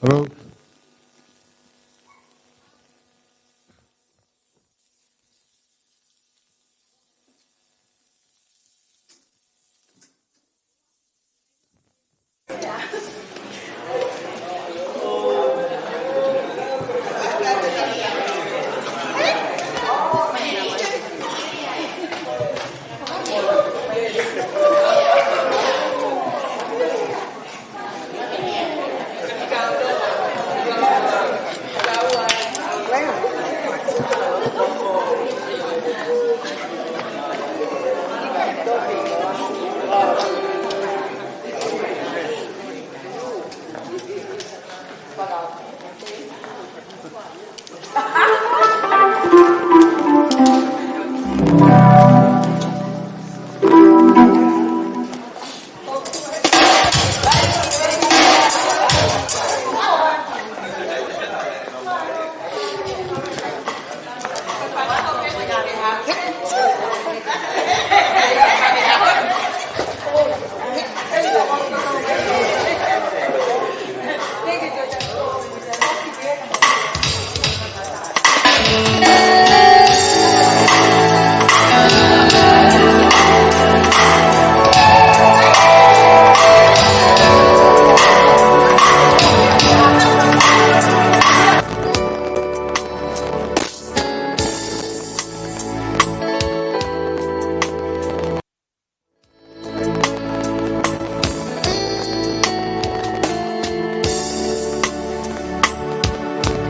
Hello.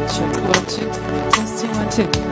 Check 1 2. Testing 1 2.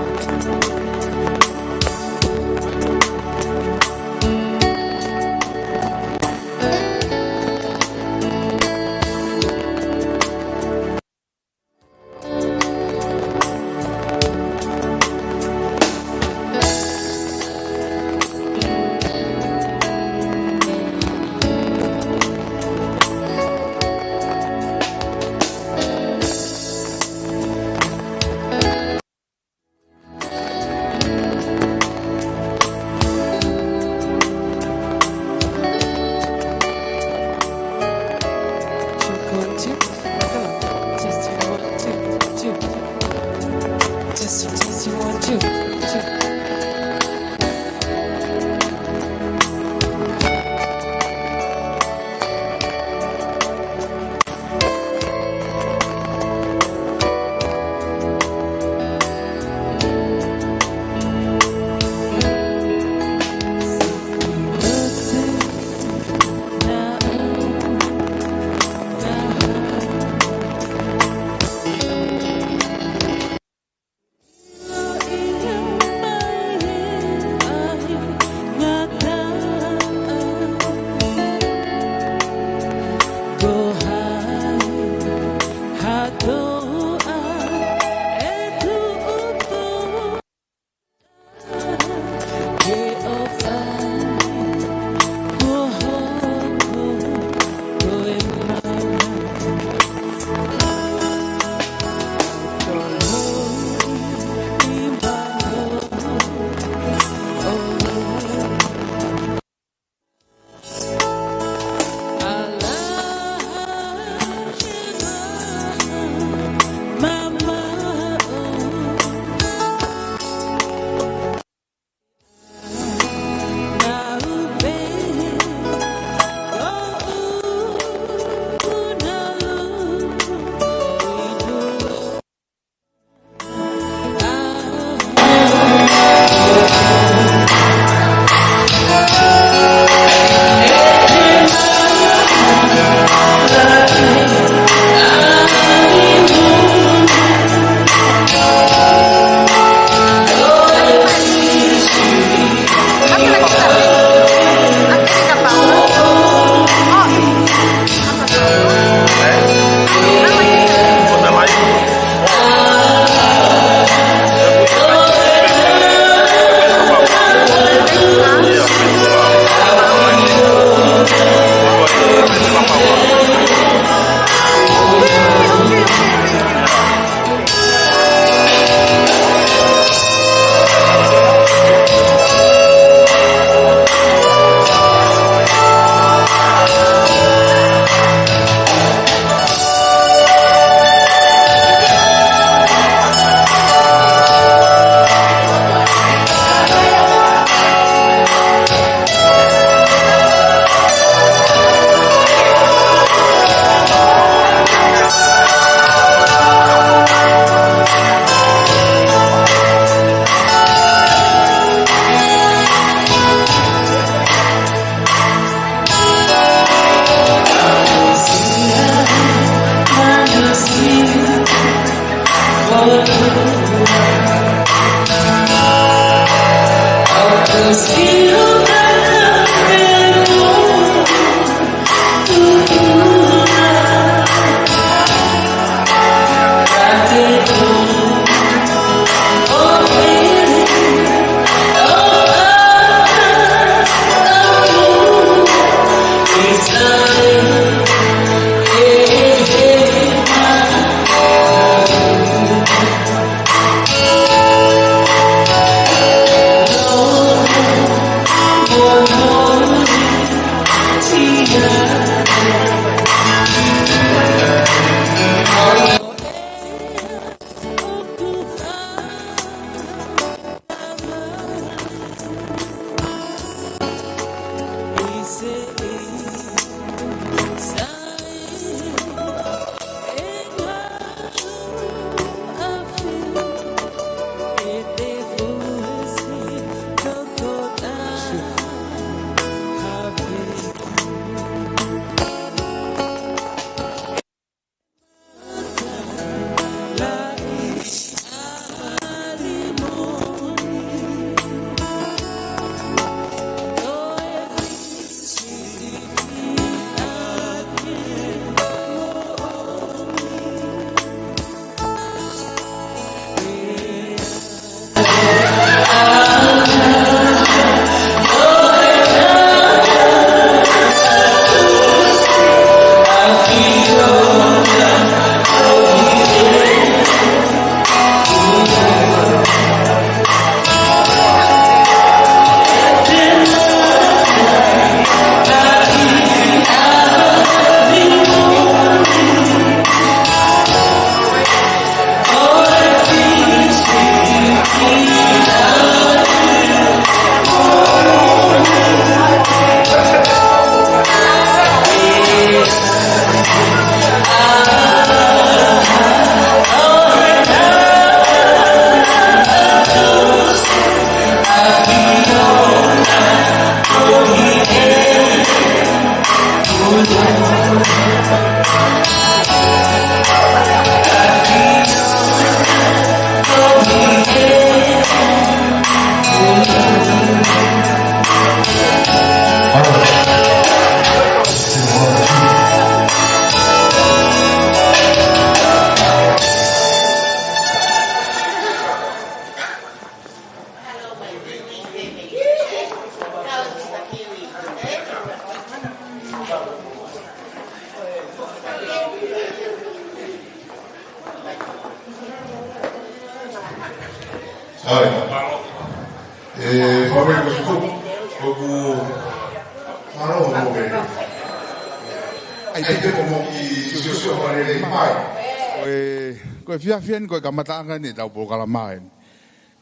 Fian ko kamatanga ni tau po kalamain.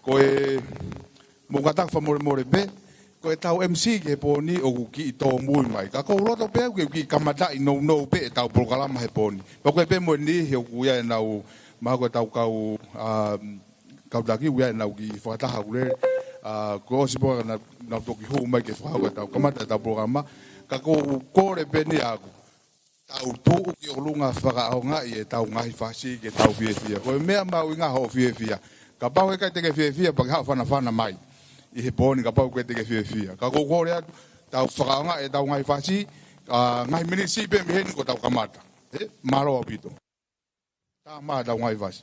Ko mo katak fa more be ko tau MC ke po ni o ki to mui mai. Ka ko roto pe ki kamata no pe tau po kalama he po ni. Pa ko pe mo ni he ku ya na u ma ko tau kau kau daki u ya na ki fa ta ha ure ko si po na to ki hu mai ke fa ko tau kamata tau programa ka ko re pe ni aku. Tau tu ki o lunga whakaonga i e tau ngahi whasi ke tau whiewhia. Koe mea mau i ngā ho whiewhia. Ka pau e kai teke whiewhia paki hao whana mai. I he pōni ka pau ke teke whiewhia. Ka kōkore atu tau whakaonga e tau ngahi whasi. Ngahi minisi pe miheni ko tau kamata. Maro apito. Tā maa tau ngahi whasi.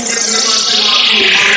Thank you.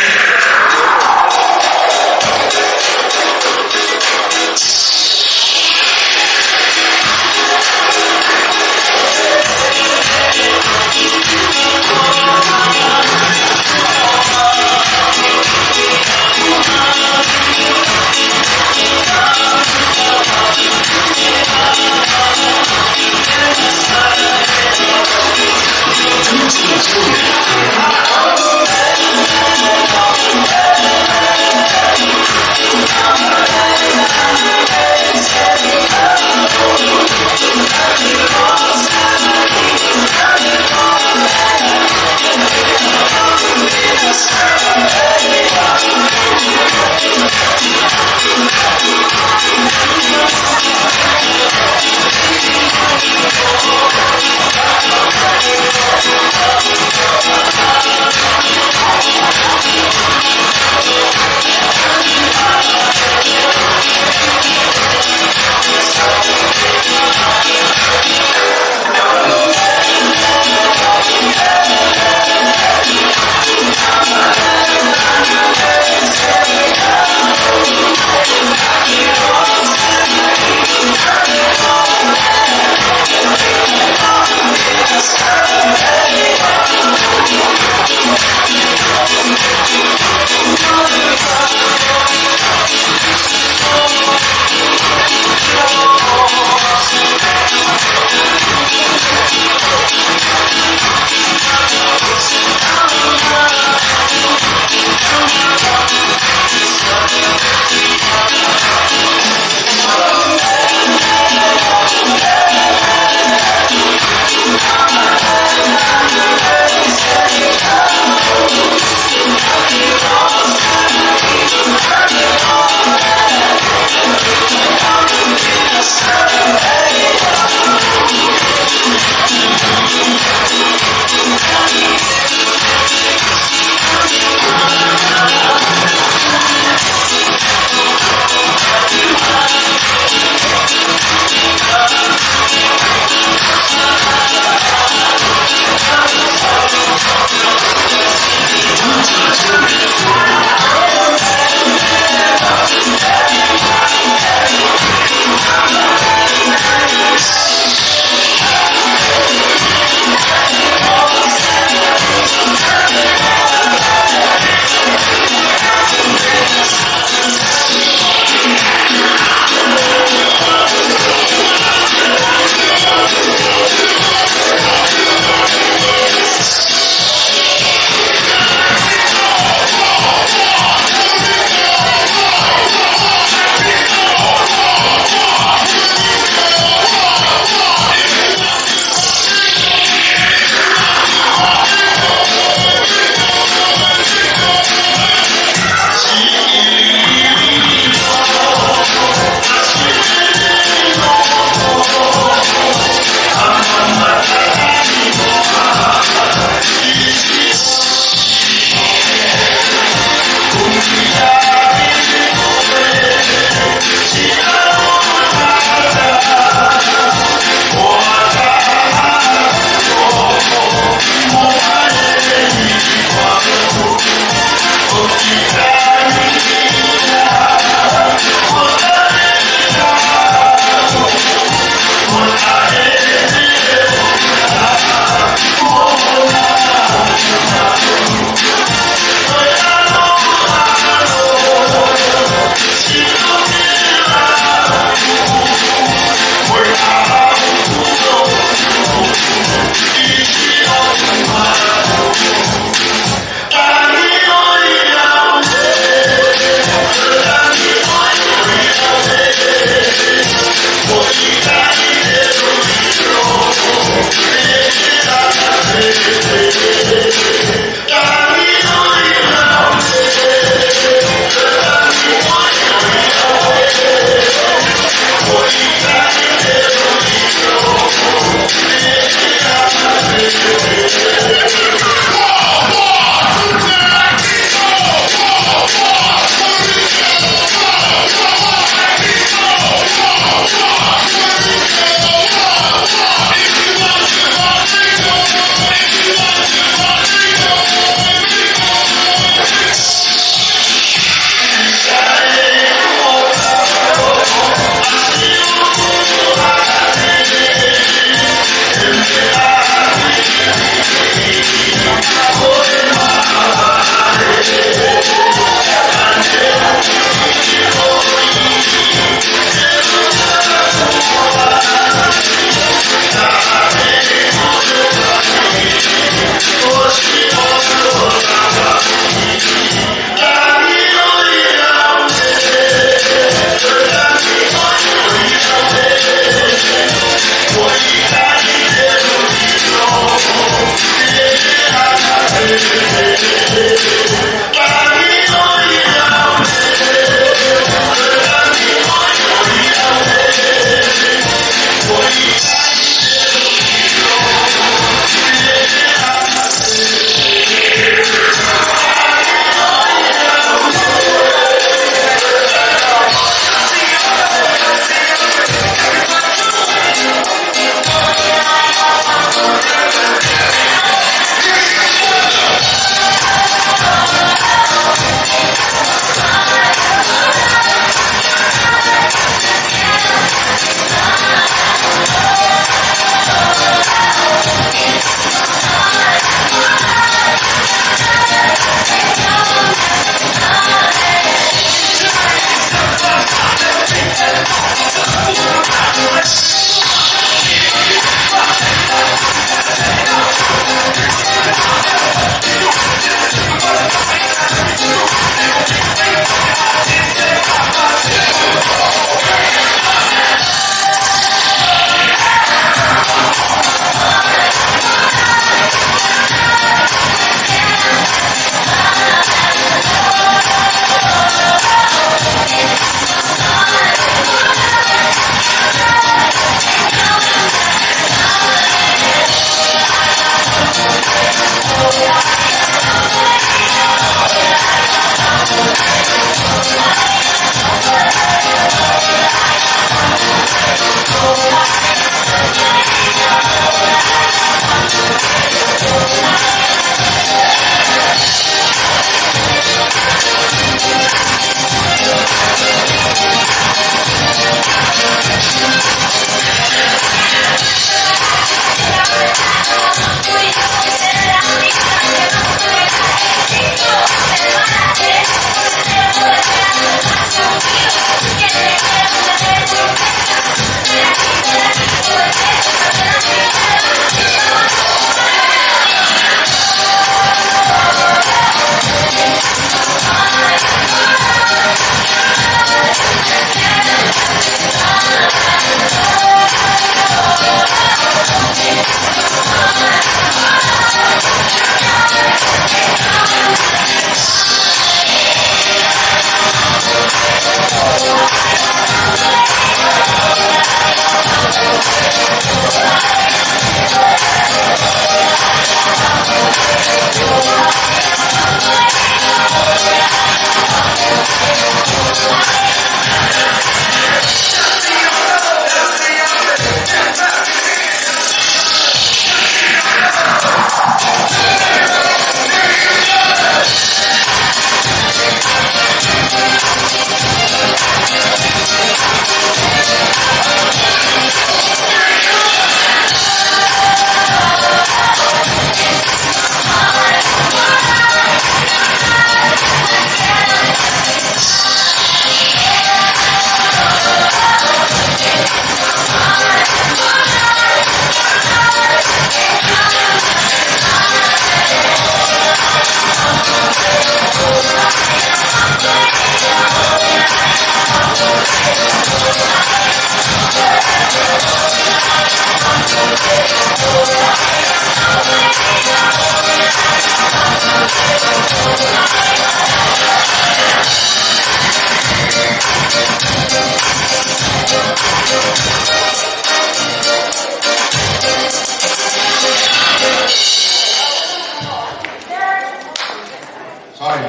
Sai.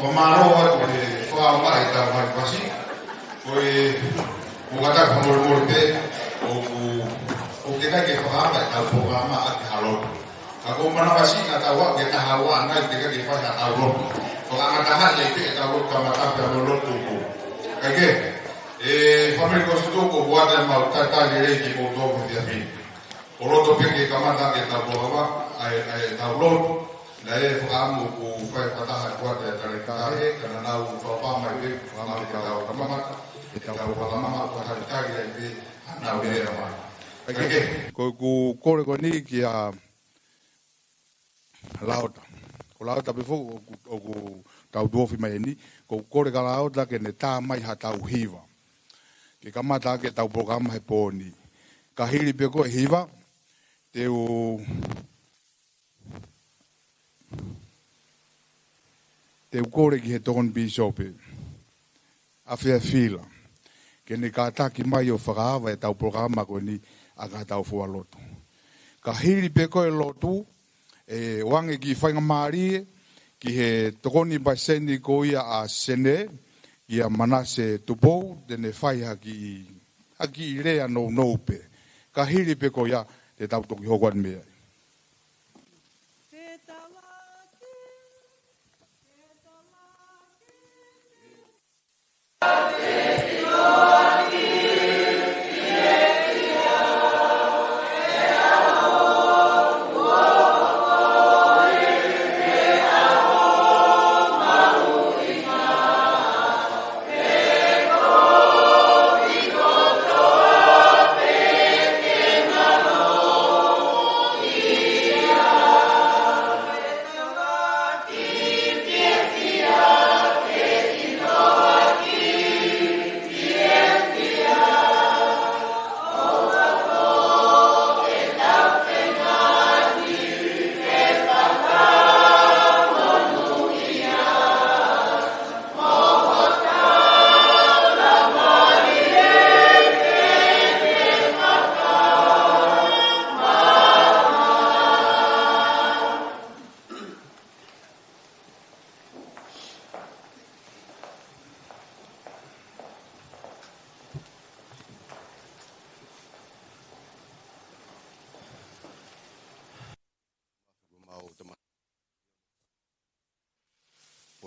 Whamaro atu he whaama e tau mai pasi. Koe mukata whamoro te o ke kai ke whaama e tau whaama a te halotu. Ka ko mana pasi ka tau wa ke taha wa ngai te kai ke whaia tau lotu. Whaama taha le te e tau lotu ka matape a lotu ko. Kage, whamiri ko sutu ko buata e mau taitali rei ki ko tōku te api. O roto peke ka mata ke tau whaama e tau lotu. La e whaamu ku whai pataha kuata e tare kahe, kana nau whapama i pe, whama te tau kamamata, e tau whakamama, whahari tari ai pe, anau e rea mai. Ake, ko kore ko ni ki a laota. Ko laota pe fo, o ku tau duofi mai ni, ko kore ka laota ke ne tā mai ha tau hiva. Ke kamata ke tau programa he pōni. Ka hiri pe ko hiva, te o te ukore ki he tokon bisope a fia fila ke ne ka taki mai o whakaawa e tau programa ko ni a ka tau fua lotu. Ka hiri pe koe lotu e wange ki whainga maari ki he tokoni baseni ko ia a sene ki a manase tupou tene whai haki i rea no pe. Ka hiri pe ko ia te tau toki hokuan mea.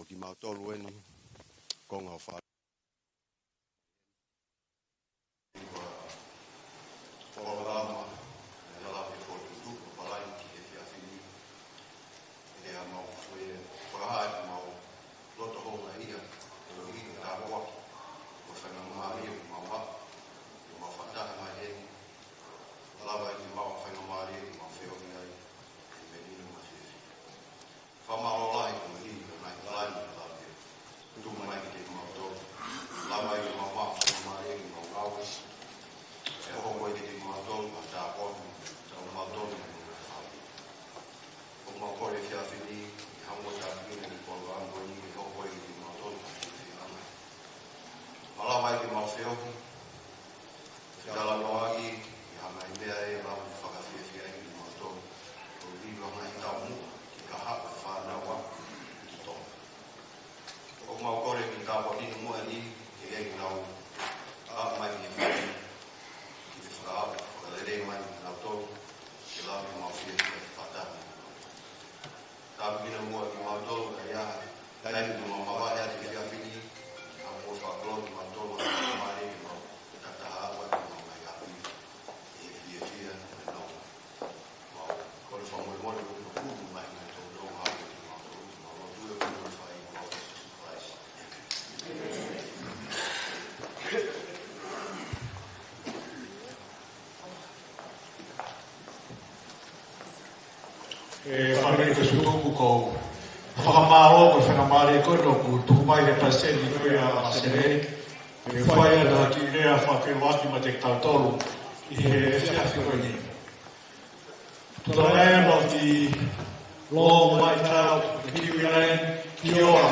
Ki mau tolu enu konga o wha. Whaorama, e alape ko tutu, o palai ki he whia whini. E rea mau whue, whakahai ki mau loto honga ia, e lo hiki tā waki. O whanga maari e mau wa, e mau whataha mai heni. Alawa ki mau whanga maari e mau whioni ai, e menino ma whiwhi. Whamaro lai ko hini, lai ni lawe. Tu mai ki mau tō. Lawa i mau wa, whanga maari e mau gawe. E hoko i ki mau tō, ma tā pōnu, tau mau tōnu me nuna whau. O mau kore whia whini, i hango tā whini ni pōru ango ni, e hoko i ki mau tōnu, ma whiwhi ana. Malawa i ki mau whiohi. Whitala noagi, i hama i mea e rau whakawhiwhi ai ki mau tōnu. O riwa ngai tau mua, ki ka hapa whānawa, ki tō. O mau kore ki tā wakinu mua ni, ki e nau, a mai ki whiwhi. Ki whakaapa, whakalere mai ki nau tō, ki lawe mau whiwhi e whatana. Tā pina mua ki mau tō, ka ia, kai ki mau mawai ati ki whiwhi, a mua whakalo ki mau tō, ki mai ki mau, ki tataha awa ki mau mai api, e whiwhi e nau. Mau, kore whamoi mori ko ki kuru mai ki tō tō hawe ki mau tō, ki mau lotu e kuru whai ki mau Jesus Christ. Whanere te sutuku kou whakamaro ko whanamare kono ku tukumai he paseni koe a sere e whaia na ki rea whakewaki ma te tautolu I he whiawhi koe ni. To the land of the long white cloud, the Kiwi land, Kia ora.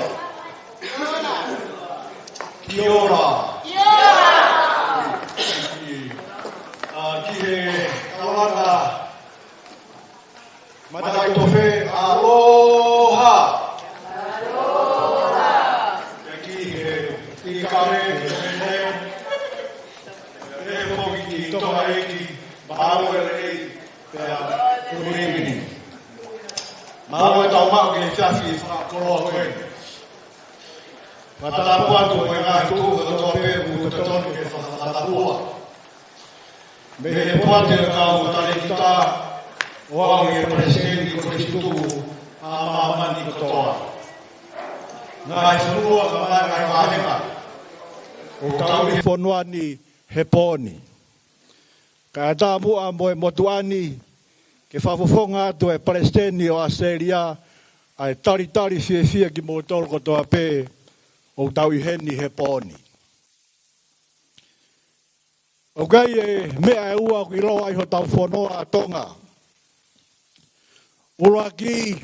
Kia ora. Ki he tauranga Madai tofe aloha. Mau e tau mau ke fiafi whakakoroa koe. Whatarapua tu koe ngā tu katoa pēru tatoni ke whakatapua. Me he poate kau tare kita o au e presidenti ko Kristutu a mamani katoa. Ngā e whanua ka mai ngai mahenga. O tau i whonuani he pōni. Ka e tā mua mo e motuani ke whawhawhonga atu e Palestini o Australia ai tari fie ki mōtoro kotoa pē o tau i heni he pōni. O gai e mea e ua ki loa i ho tau whonoa a tonga. Uloa ki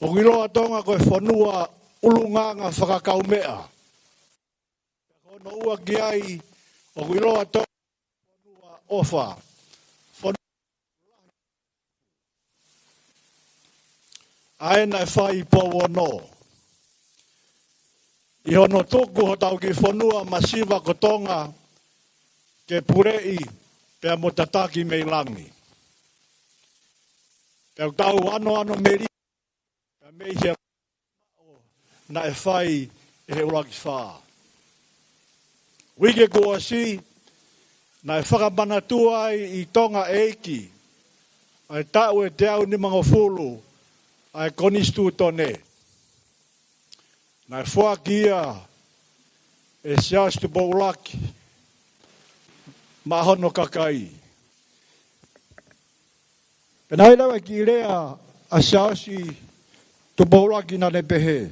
o ki loa tonga koe whanua ulunganga whakakau mea. Kono ua ki ai o ki loa tonga whanua ofa. Aena e whai pōwa no. I hono tōku ho tau ki whanua masiva ko tonga ke purei pia mo tataki mei langi. Pia tau ano meri pia mei hea na e whai e he uraki whaa. Wike kua si na e whakamanatua ai i tonga eiki ai tau e te au ni mga fulu ai konistu tone. Na e whakia e sias tu boulaki mahono kakai. Pena ila wa ki rea a siasi tu boulaki na ne pehe.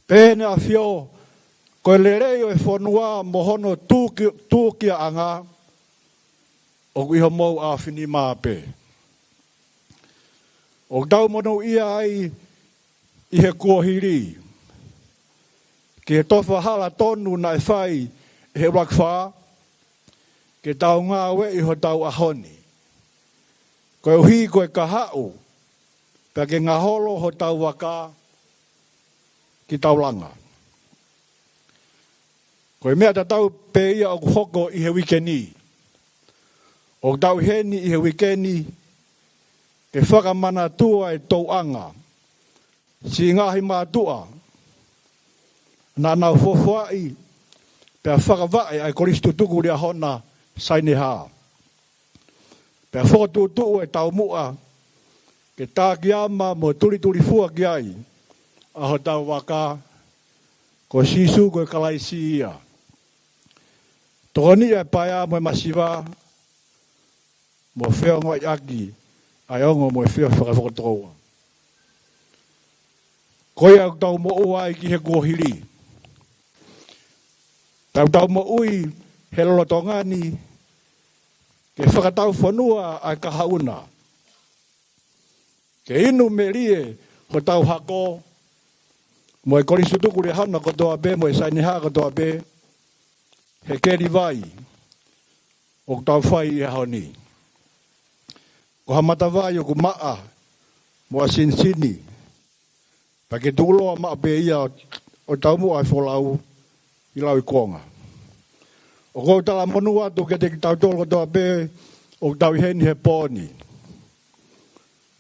Pene a fio ko le reo e whanua mohono tūkia anga o iho mou a whini māpe. O tau mono ia ai i he kuahiri. Ke he tofa hala tonu na e whai he rakwha. Ke tau ngā we i ho tau ahoni. Koe uhi koe ka hau. Pea ke ngā holo ho tau waka ki tau langa. Koe mea ta tau pe ia o hoko i he wikeni. O tau heni i he wikeni, ke whakamana tua e tau anga. Si ngahi mātua, nā nau whawhai, pia whakawai ai koristu tuku ria hona saini haa. Pia whakatutu e tau mua, ke tā ki ama mo turi fua ki ai, aho tau waka, ko sisu ko kalaisi ia. Tōni e paia mo e masiva, mo whea ngoi aki, ai ongo mo e whea whakawhakatoa. Koe au tau mo ua ki he kuahiri. Tau mo ui he lolotongani, ke whakatau whanua ai kahauna. Ke inu me rie ho tau hako, mo e korisutuku re hana kotoa be, mo e sainiha kotoa be, he keri vai, o tau whai i haoni. Ko hamata vai o ku maa, mo a sinsini, pa ke tūloa maa be ia o tau mua ai wholau i lau i konga. O kou tala monu atu ke te ki tau tōlo kotoa be, o tau i heni he pōni.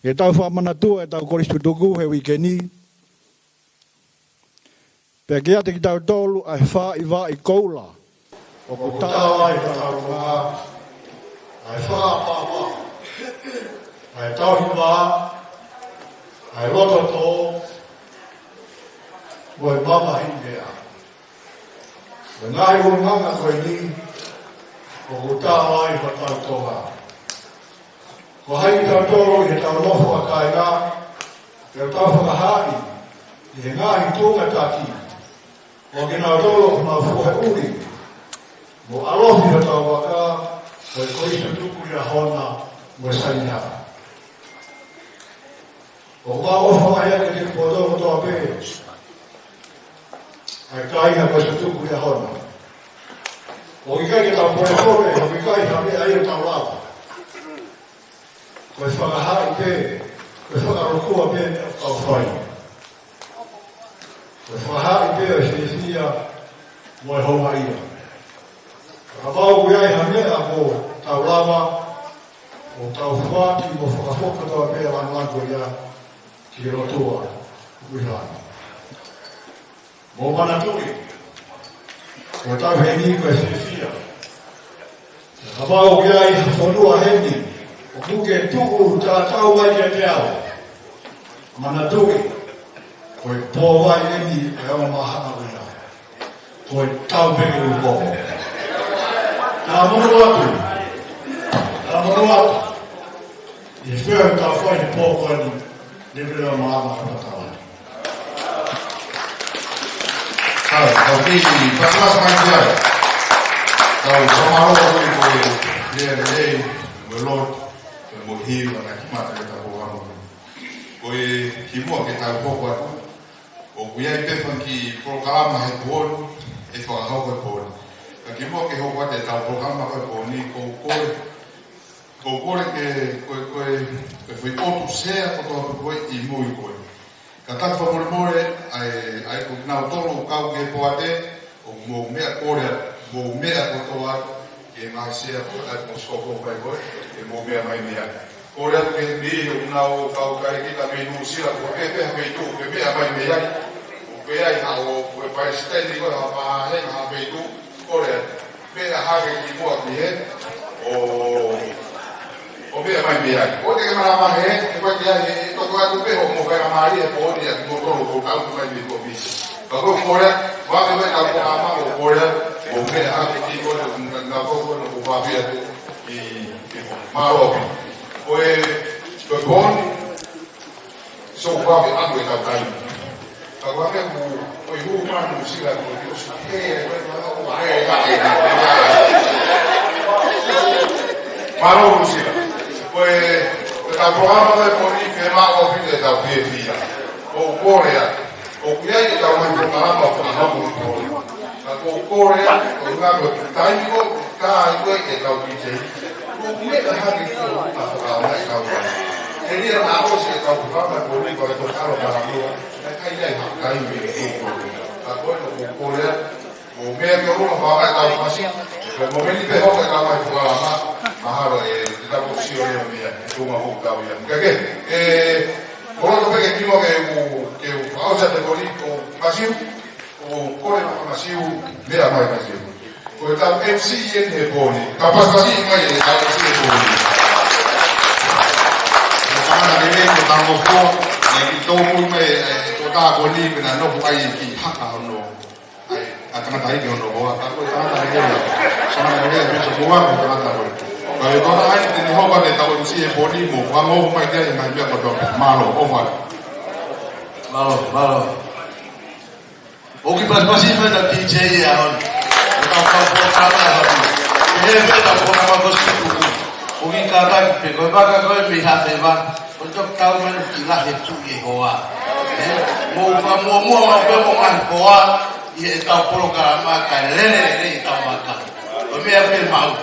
Ke tau whamana tua e tau koristutuku he wikeni, pe ke ate ki tau tōlu ai wha i wā i koula, o ku tau ai tau ngā, ai wha pāpā, ai tau hi wā, ai roto tō, o e mama hindea. O ngai o nganga koe ni, o ku tau ai wha tau tōha. Ko hai tau tōru i he tau noho a kai ngā, e o tau whakahari, i he ngāhi tōnga tāki, o ki nā tōru o nā fuhe uri, mo alohi o tau waka, o e koisa tuku i a hona, mo e sainiha. O kā ofa mai ake te kupotoru toa pē, ai kai na koisa tuku i a hona. O ki kai ke tau pore kore, o ki kai hame ai o tau lava. Koe whakahai pē, koe whakarokua pē au whai. Koe whakahai pē o whiwhia mo e honga ia. Ka wau kui ai ha mea mo tau lava, o tau whāti mo whakawhokatoa pēr anlango ia ki rotoa uihana. Mō mana tui, o tau heni koe whiwhia. Ka pāo kia i whanua heni, o kuke tuku tā tau mai kia te ao. Mana tui, koe pō vai heni e o mahana uina. Koe tau peke u pō. Ka mono atu. Ka mono atu. I whia ka whai pō koe ni, ne mera mahana whanatawa. Kau tinggi, pas main dia. Kau sama orang kowe dia dia melot, melhil, nak kimat kita bawa. Kowe kimua kita bawa tu. O kuya itu fanki program hai pun, itu hau hai pun. Kimua ke hau ada tahu program hai pun ni kowe kowe foi outro ser kowe imui kowe. Kata famor ai ku nau tolu kau ke poate o mo mea kore mo mea kotoa ke mai sia ko ai mo skofo pai ko e mo mea mai mea kore ke ni o nau kau kai ki ta me nu sia ko ke pe me tu ke mea mai mea o pe ai ha o ko pai stendi ko ha pa he ha pe tu kore pe ha ke ki mo ki he o mea mai mea o te ke mara mai he ko ki ai to ko atu pe o mo kai mai e po ni atu ko ko kau mai ni ko bi ko kore wa ke ka ko ama o kore o me ha ki ko na ko ko no va via i maro o e bon so va vi ando e kai ka wa ke o i hu ma no si la ko yo so ke o va e ka maro si la pues el programa de política más obvio de la fiesta o Corea o que hay que estar muy preparado para no morir o Corea o una británico cada igual que la dice o que hay que hacer a la causa quería algo si el programa de política de tocar para mí hay que hay bueno o Corea o medio uno va a estar fácil el momento de hoy que vamos a jugar más mahalo la posición mía como boca bien que por lo que digo que causa de político masivo o corre masivo mira más masivo pues está MC de poli capaz así más de MC de poli estamos en el estamos con todo muy me toda poli pero no hay que haga no akan tahu dia orang bawa aku tangan lagi sama dia bisa buang tangan tahu kalau kau nak ini ni hamba dia tahu si body mu kamu mai dia mai dia kau malu over malu okey pas masih mana DJ ya on kau apa ini beda kau nama kau situ okey kata kau bagai kau melihat sebab untuk kau mana jelas itu Yehova mau kau e tau programa ka lele tau maka o me a pe mau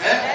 Hey!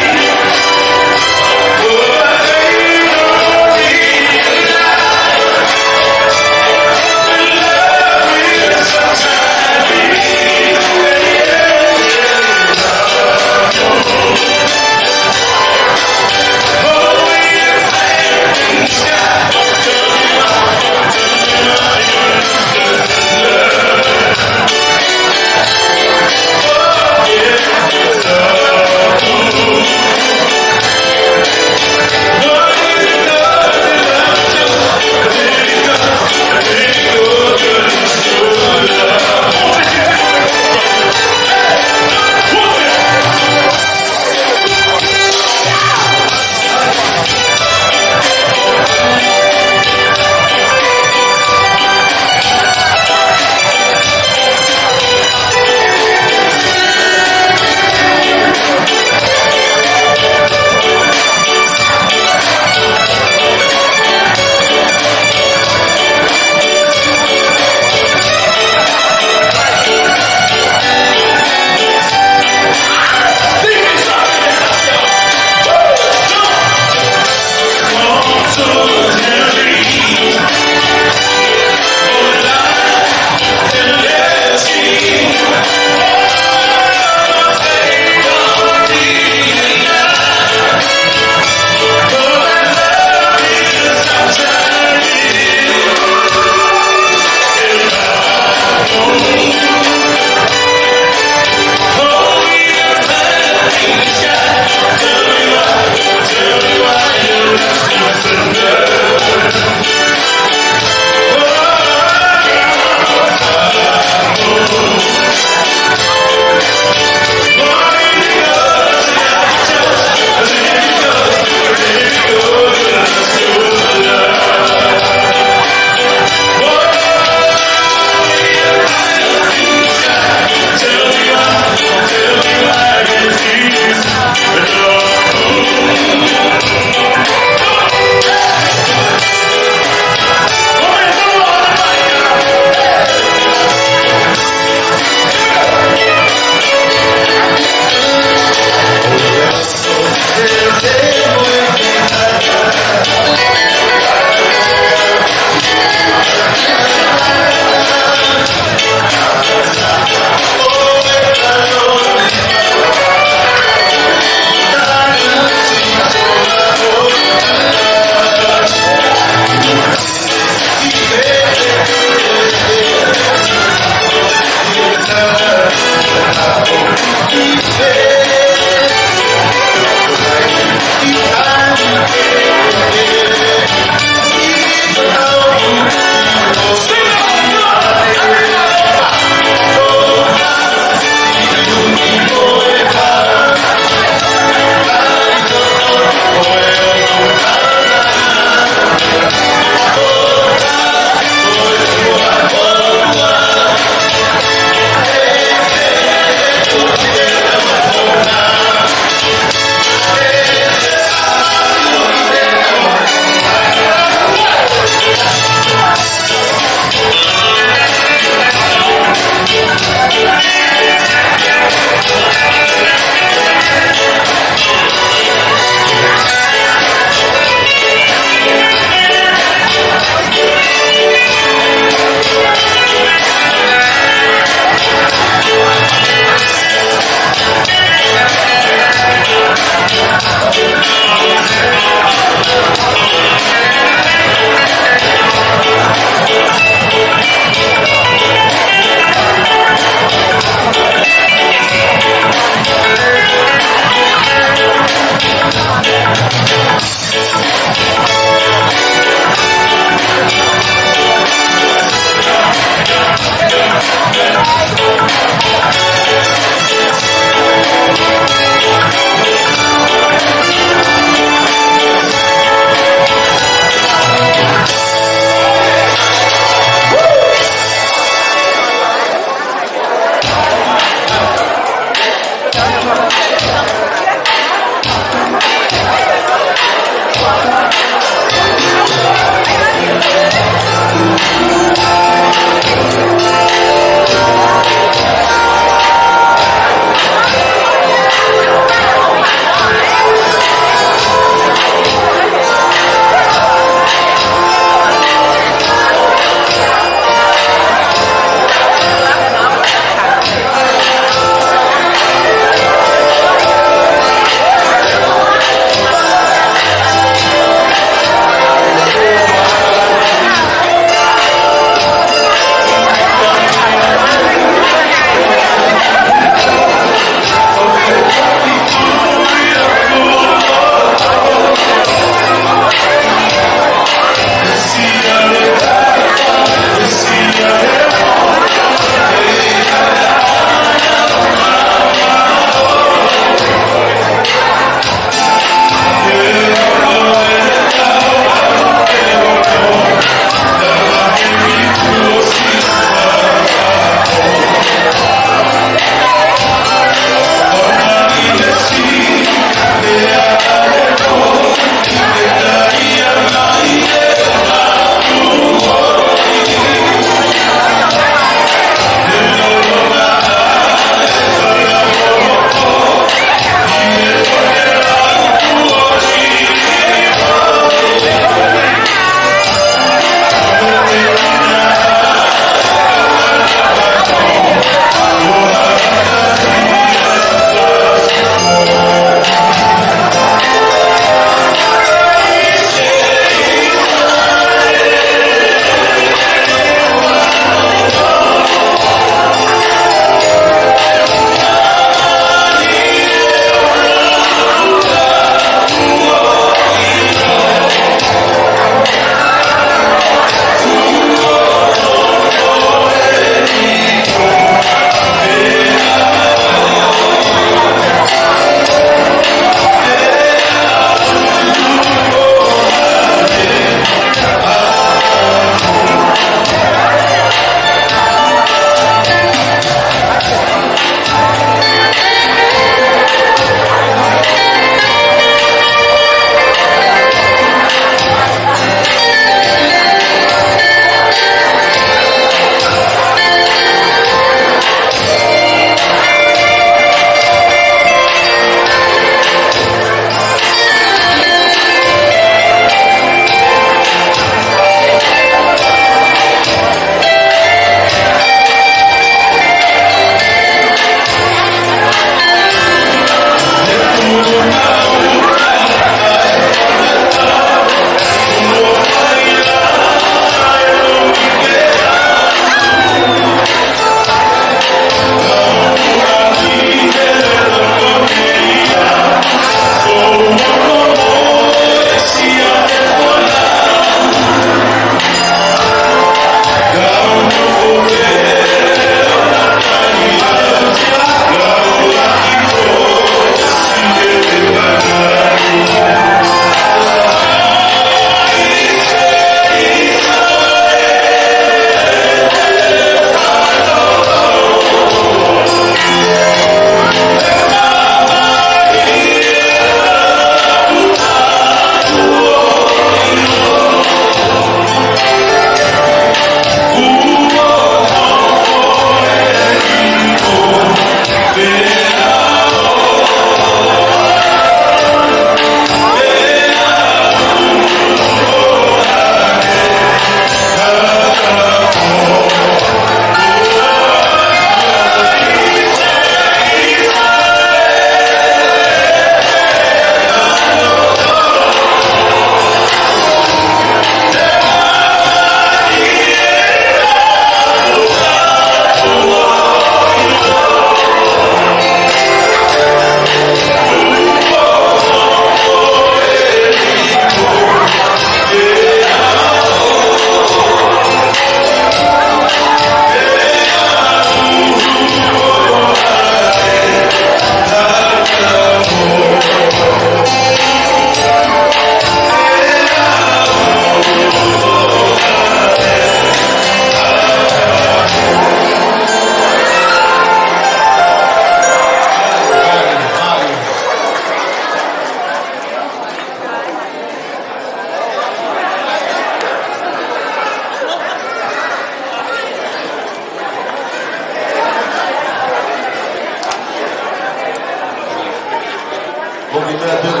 Porque me da tempo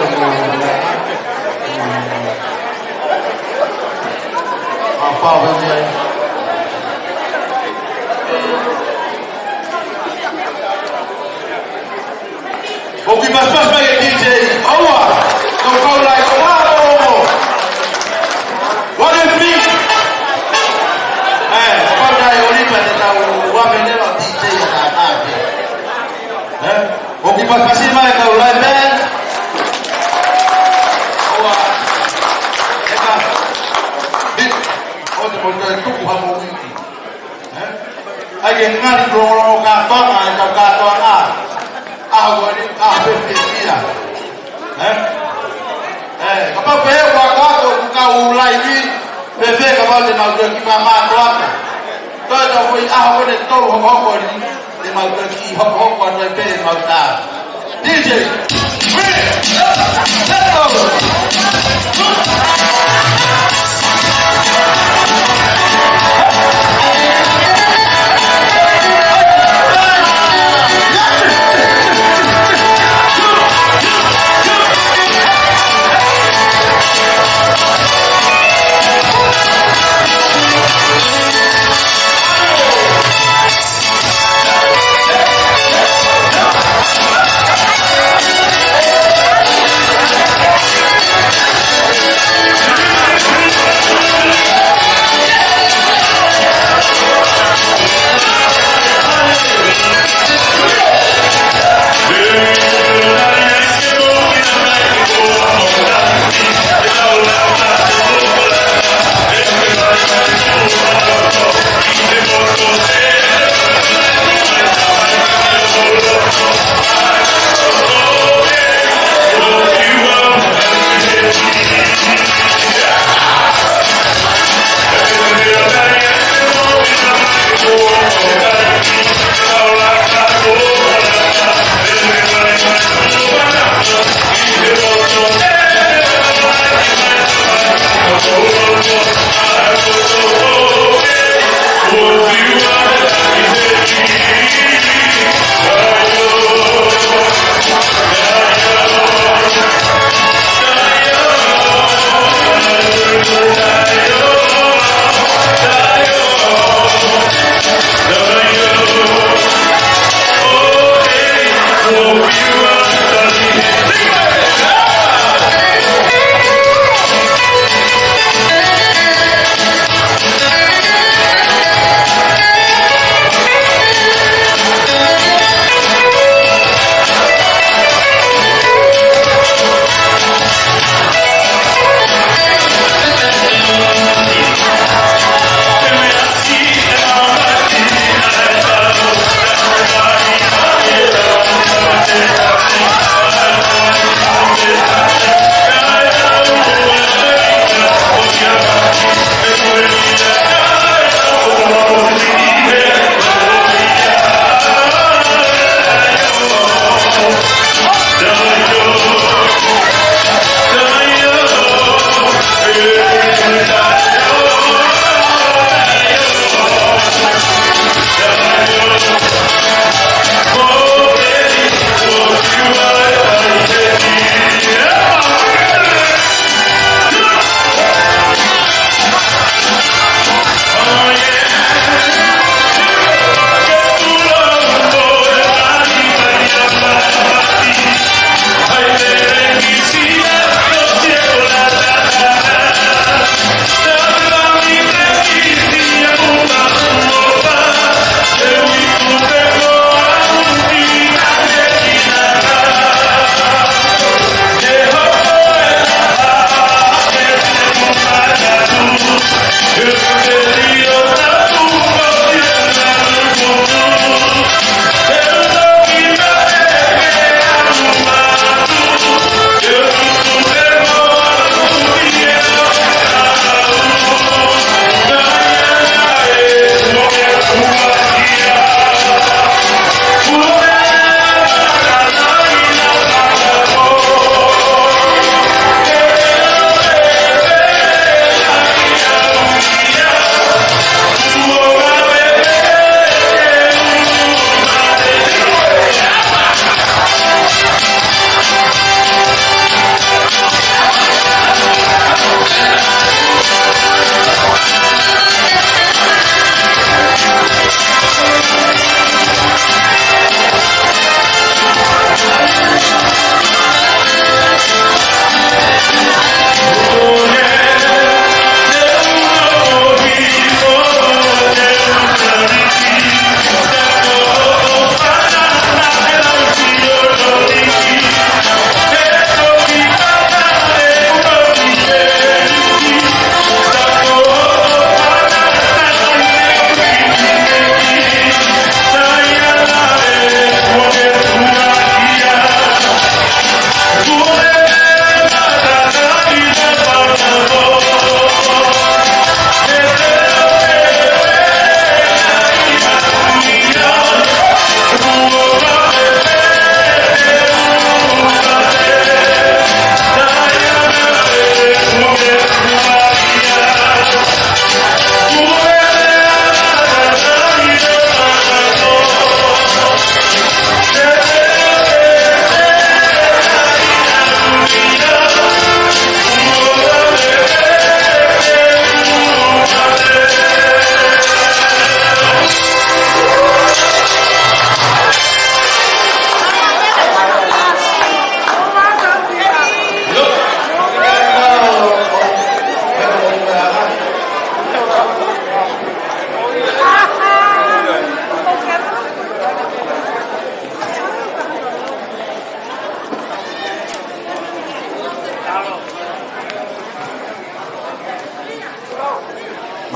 a fala dele. Porque mais vai DJ. Aua! Não vou lá e what is me? Quando eu olhei para dentro, o homem era DJ na nave. Porque para fazer mais que o live band, onde você tudo vai morrer. Aí ngari rong kantor, ngari kantor agora perfeita. Kapag pwede wako kukaulay ni bebe kapag di magdaki mamakloka. Todo ko ako ni tol hoko ni di magdaki hoko ni bebe magda. DJ. Let's go.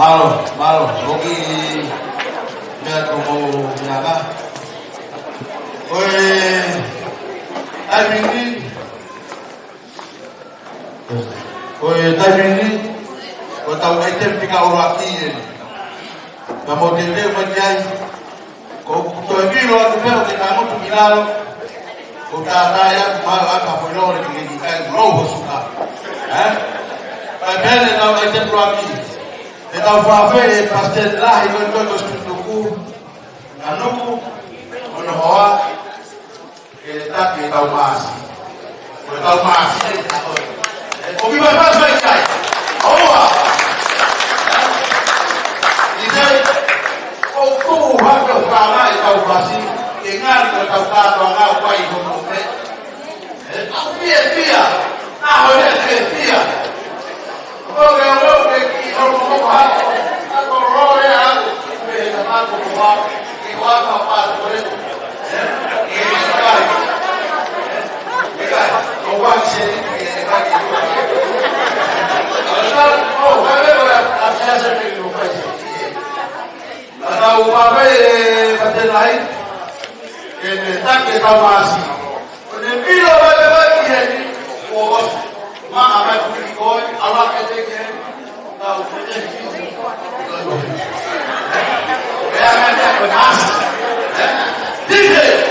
Malo, hoki mea como nada. Timing ko tau ai tem pika ora ki. Vamos ter uma dia. Ko to viro a pelo que namo tu milalo. Ko ta ya ma aka foi no que kai robo suka. Vai bene não ai tem ora ki. E tau fa fe pastel lá e ko to espírito ku. Anuku ono hoa que está que tau mas. Ko tau mas. O que vai fazer vai cair. Boa! Dizer, o tu vai para o canal e o Brasil, e nada que o Estado não vai resolver. A pia, a olha pia. Porque eu não que eu não vou falar, a corroe é algo que me dá como vai, que vai para por ele. E vai, o vai ser Kalau papai baten lain, kita kita masih. Bila bagi ini, bos, mak apa tu ikut, awak kata tahu ni. Ya ada benas. Tidak.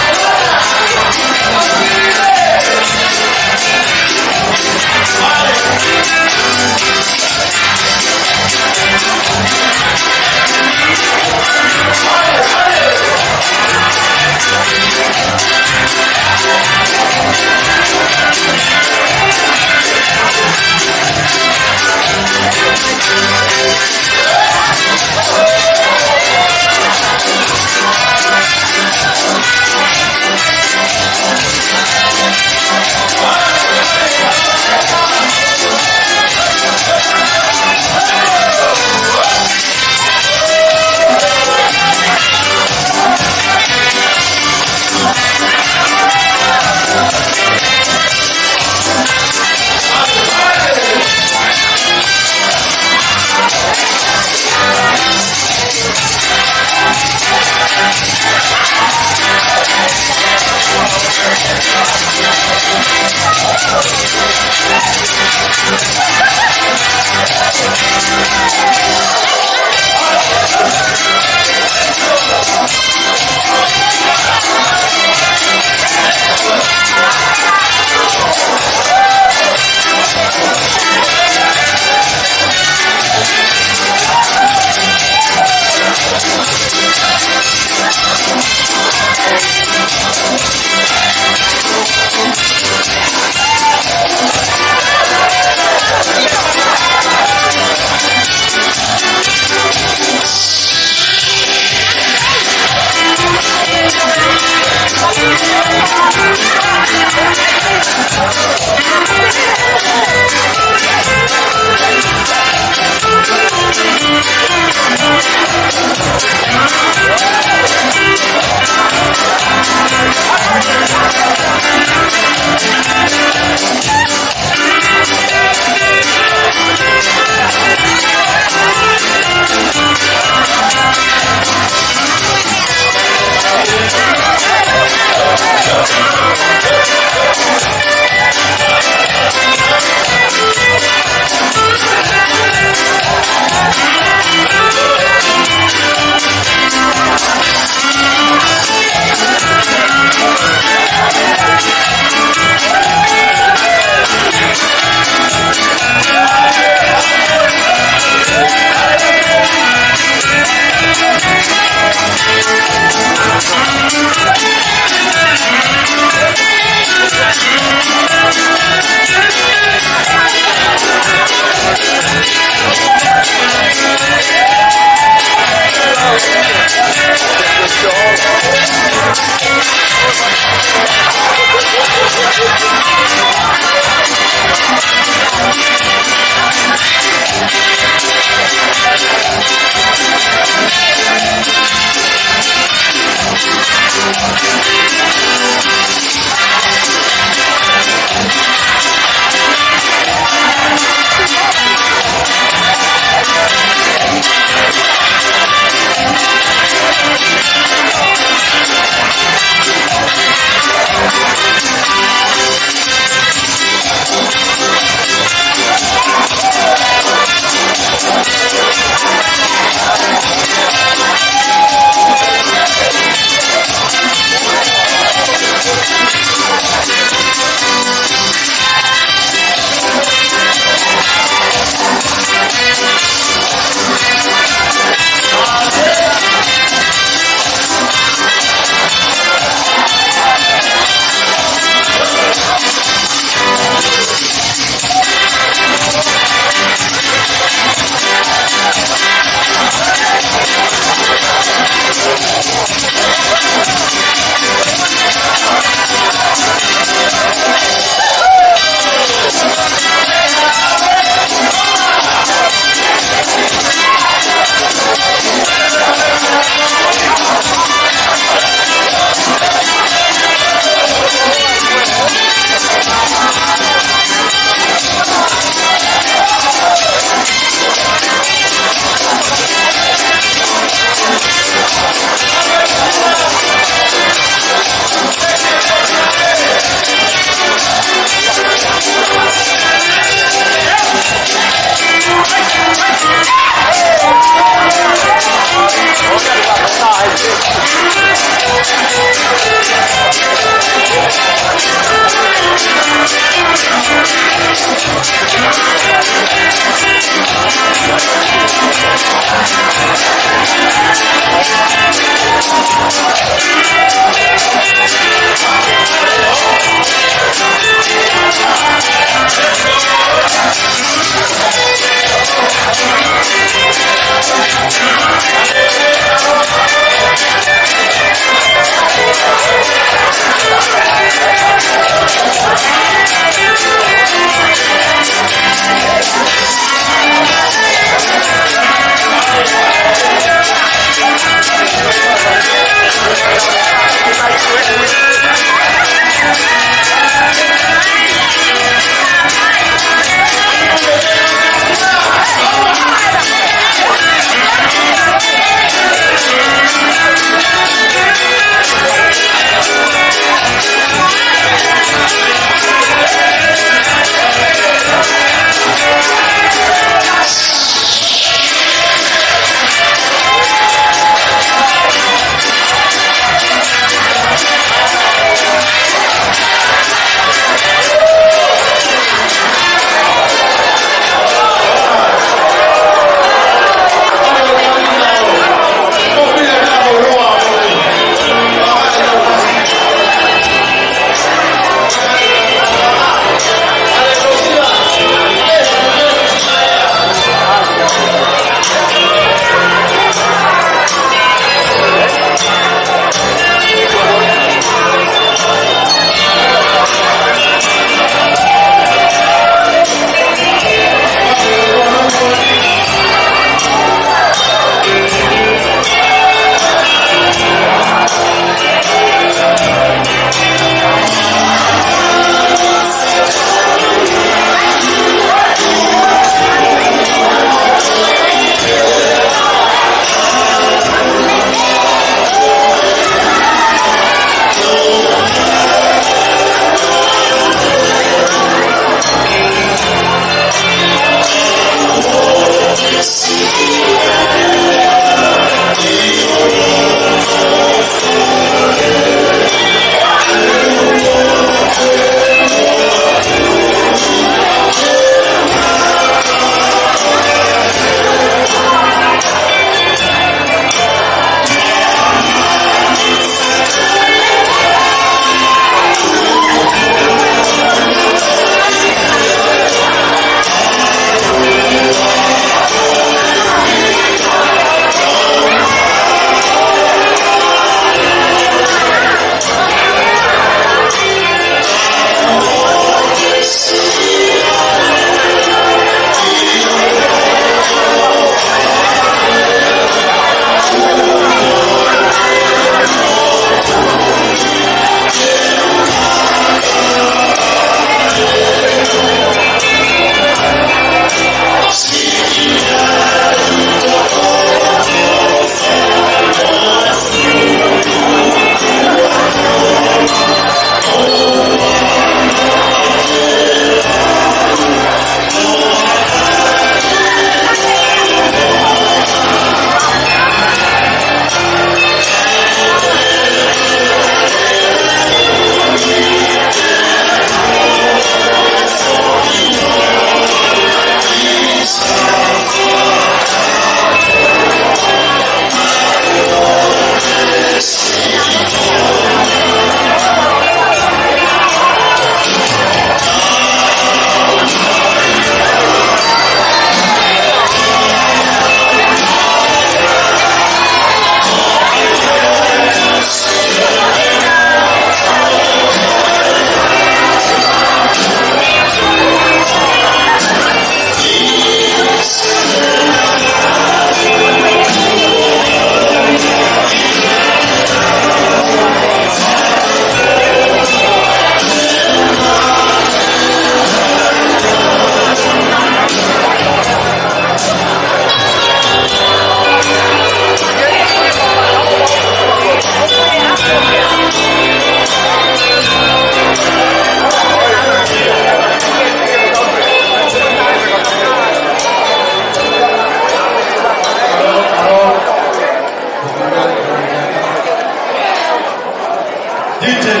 Thank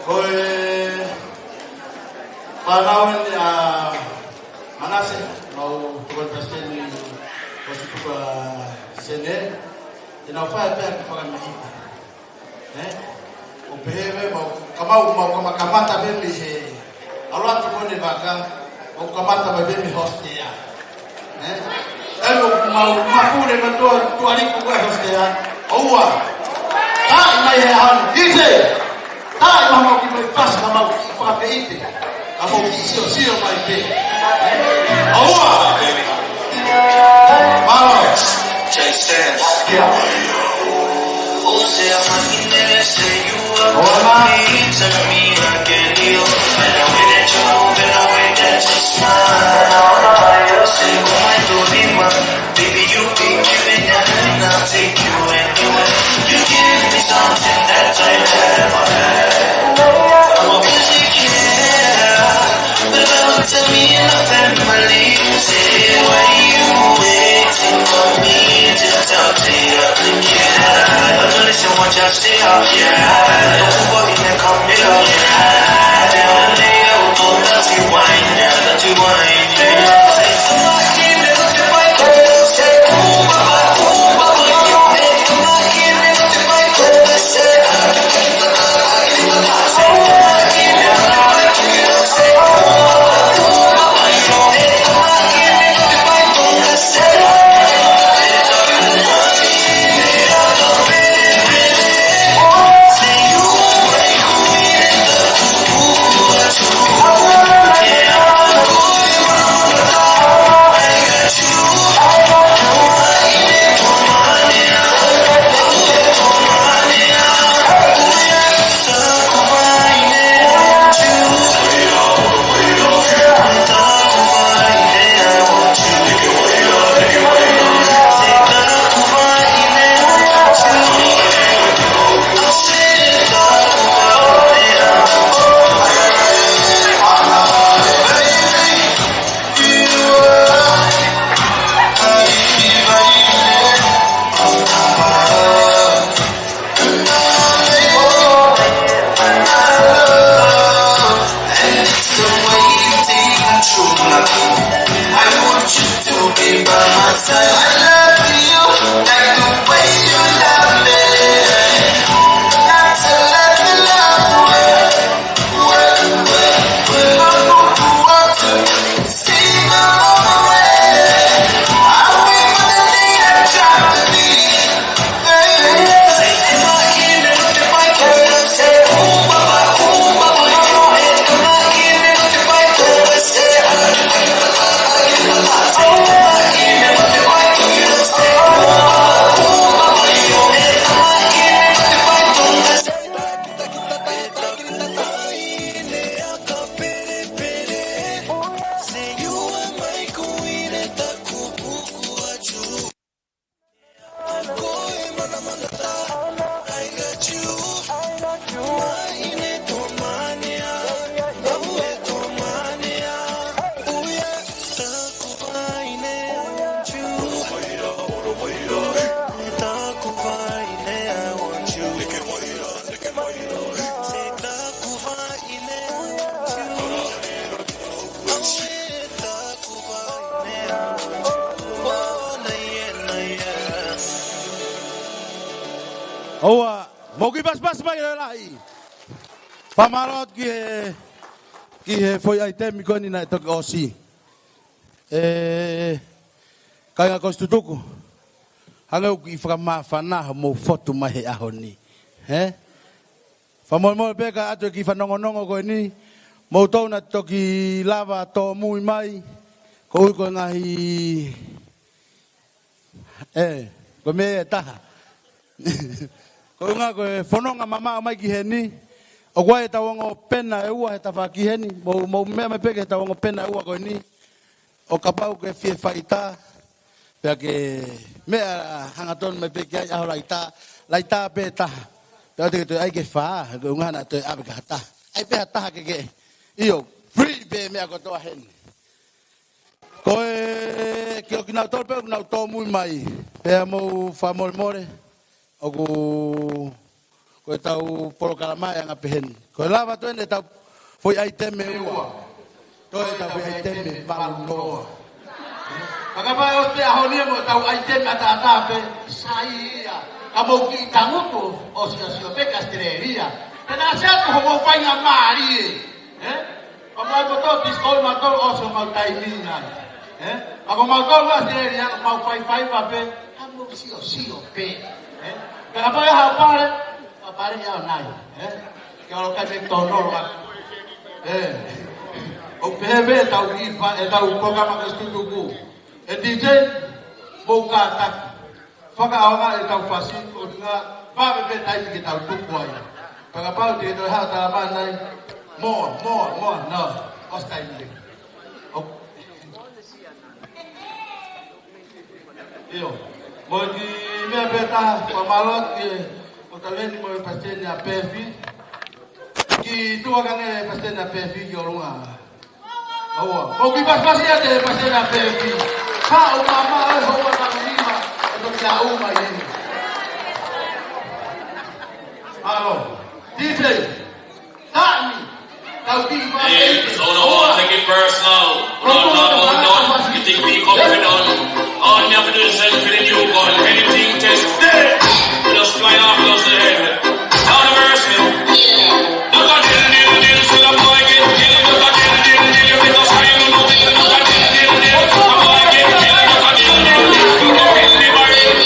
Koe Panawan Manase mau tuan presiden masih tuan sene ina faa pia kifanya mahita upehewe mau kamata bemi he alwati kone baka mau kamata bemi hostia elo mau mapure matua tuari kwa hostia owa ina ya han ite mau kita pas mau pakai ite kamu sio mai pe owa mau Oh, say I'm fucking there, say you up on me, tell me I can deal. And the way that you move and the way that you smile. Say, oh my Dorima, baby you be giving and I'll take you anywhere. You give me something that I never had. I'm a music kid, but don't tell me in a family. Say, why you waiting for me to talk to you again? Listen what you say, yeah. Don't worry, man, come here, yeah. Down there, don't let you whine, yeah. Let you whine, yeah. Say somebody, never to fight, say, ooh, baba, you make somebody, never to fight, say, somebody, never to fight, say, ooh, baba, you make somebody, never to fight, say, Oa, mogi pas mai lai. Pamarot ki he foi ai temi koni na tok osi. Kaya kostutuku. Hanga ki frama fana mo foto mai ahoni. Famol peka ato ki fanongonongo ko ni mo to na toki lava to mui mai. Ko ngahi ko me taha. Ko nga ko fononga mama mai ki heni o gwa eta wongo pena e ua eta fa ki heni mo me peke eta wongo pena e ua ko ni o kapau ke fie faita pe ke me hangaton me peke ai ho laita peta pe te to ai ke fa ko nga na to abe ka ta ai pe ta ke io free be me ko to hen ko ke o kina to pe na to muy mai pe mo famol more oku Ko tau polo kalama yang apehen. Ko lava to ne tau foi ai teme ua. To tau foi ai teme valuno. Kagaba o te ahonia mo tau ai teme ata pe saia. Amo ki tanguto o si pe castreria. Tena sia ko mo fai na mari. Pamai mo to diskol ma to o so ma tai mina. Ako mau to castreria mau fai pa pe. Amo si o pe. Kagaba ha pare ya nai. Kalau kami tono lah. Bebe tau ipa tau koka makas tutuku. DJ buka tak. Faka awak tau fasi udah pa bebe tai kita tuku aja. Pagapau di itu hal talaman nai more no ostai ni. Yo, mau di bebe ta pamalot Talvez mo pastel na pefi. Ki tua kange pastel na pefi ki olunga. Awa. Mo ki paspasia te pastel na pefi. Ha o mama ai ho wa lima. Ito sa uma yeni. Alo. DJ. Tani. Tau di ba. Hey, so no one take it personal. No. You think me confident? All you have to do is send for the new gun. Anything test dead. Just fly off, just the head. Down the mercy. Look at deal, so the boy get killed. Look at deal, you get us high on the field. Look at deal, the boy get killed. Look at deal, you get the barrel.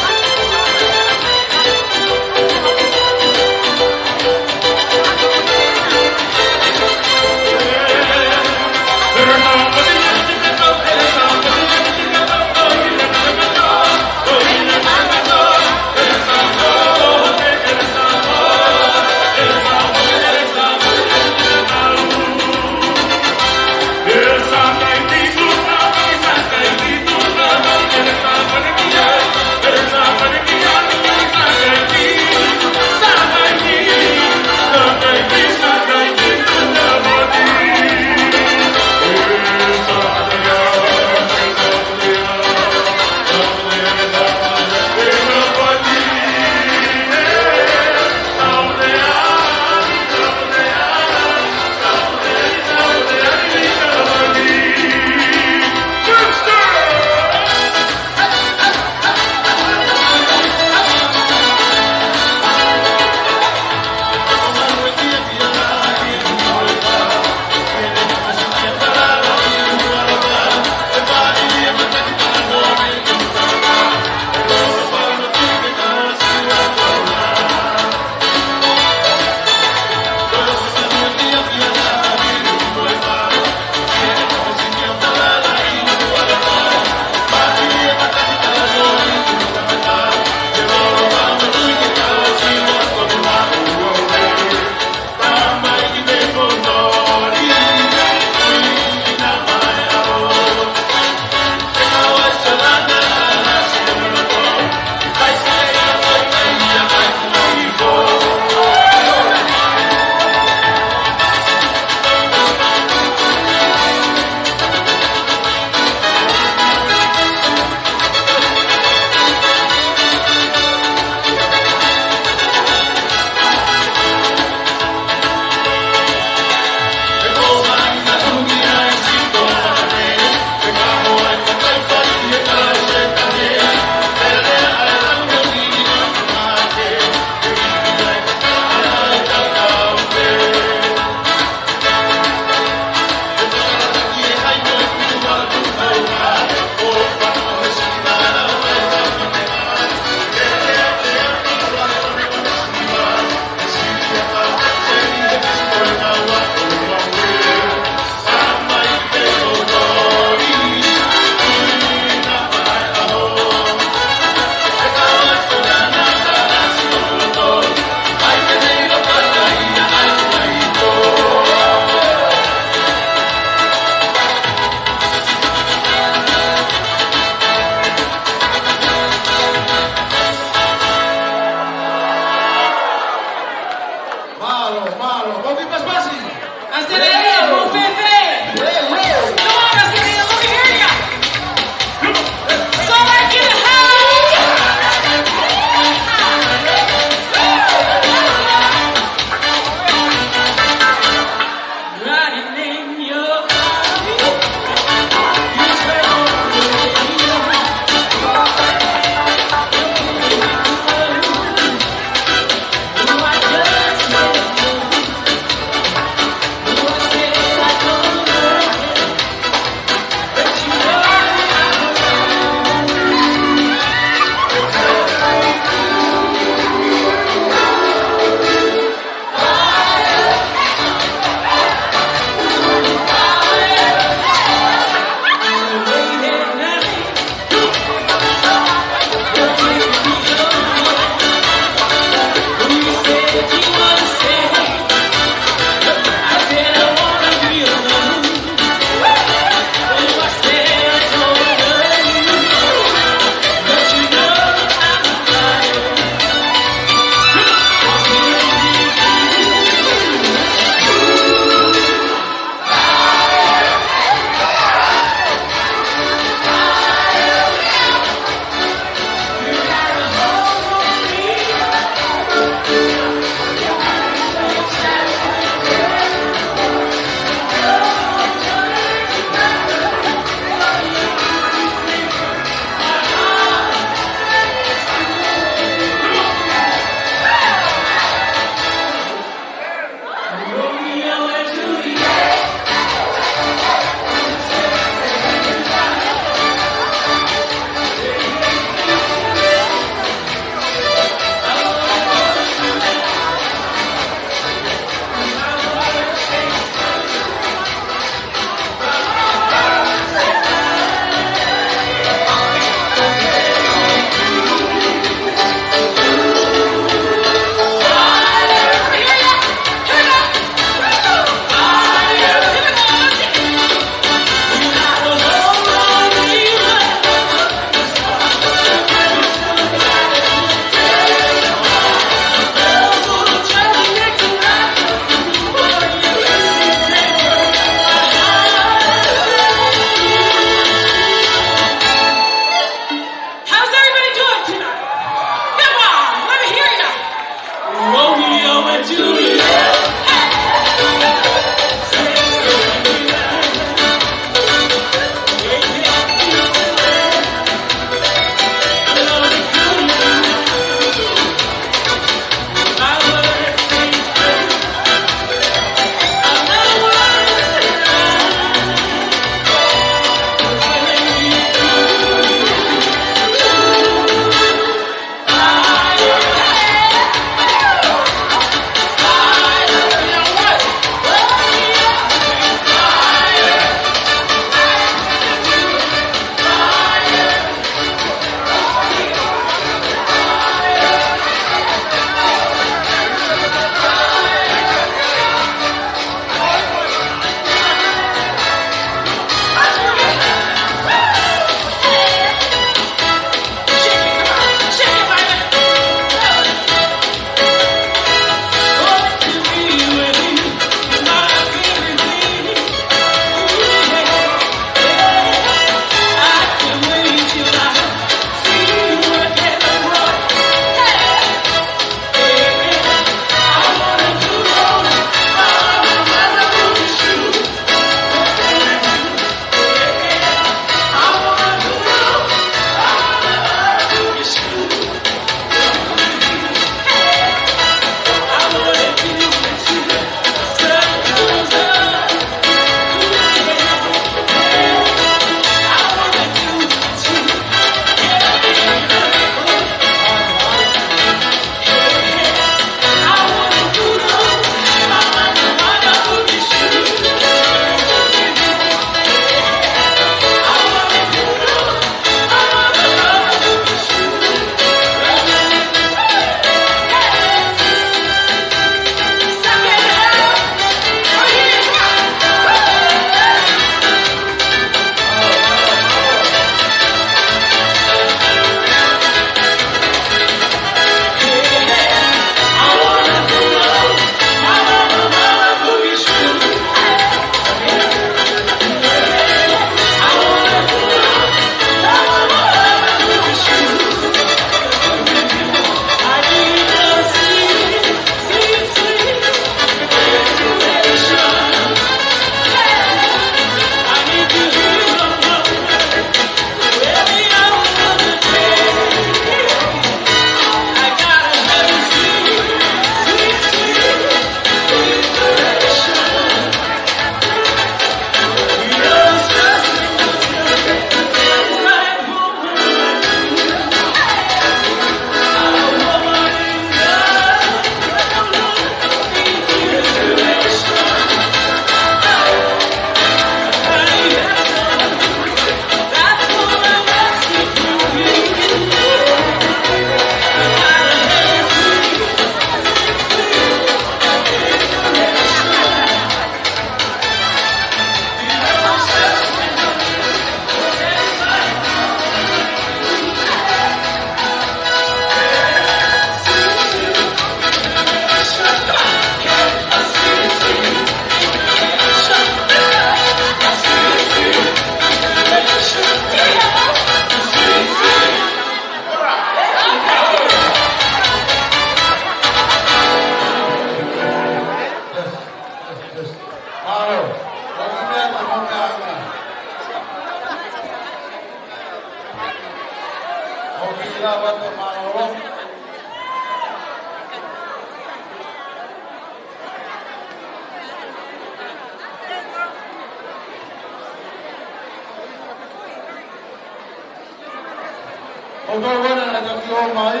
O toi wana na taki o mai.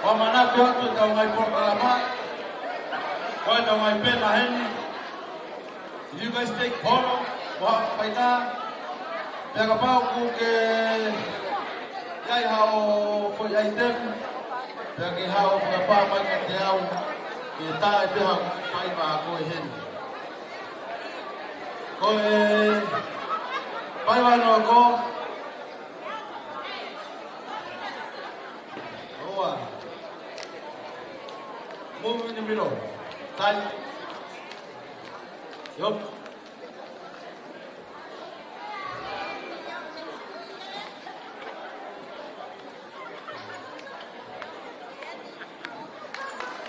O manatu atu tau ngai Porkalama. O tau ngai pena heni. You guys take photo. Wa paita. Pega pau ku ke yai hao fo yai tem. Pega hao pega pau mai ka te au. Ke tae pega pai ba ko heni. Ko pai wa no ko. Move in the middle. Tight. Yup.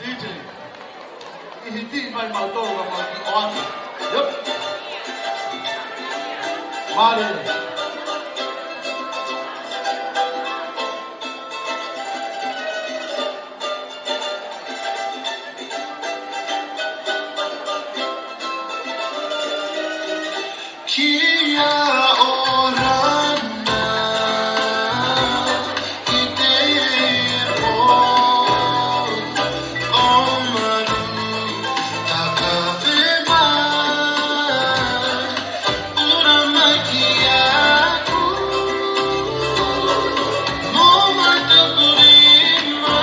DJ. Ihiti may mauto wa mag-on. Yup. Mali. Kia orana I te po o maru taka wema ura mai ki aku no mata purima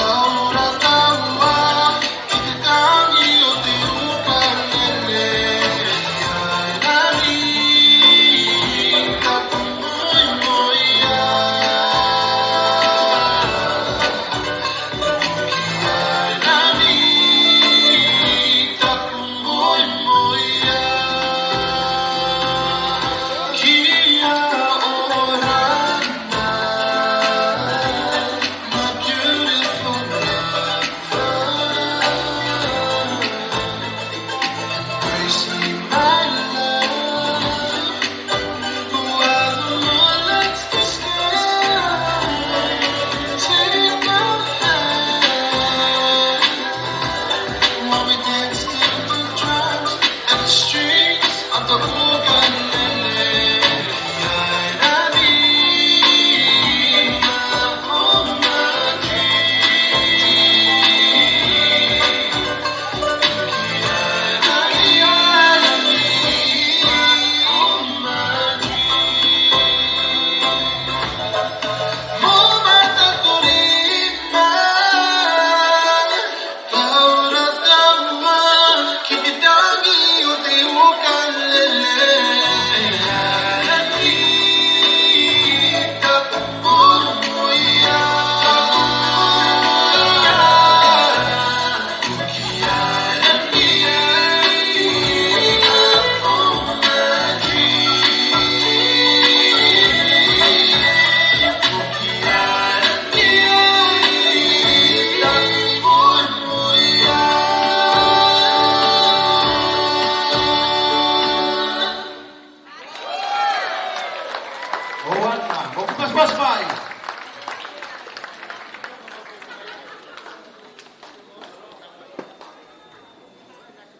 aura taua I te tangi o te ukalele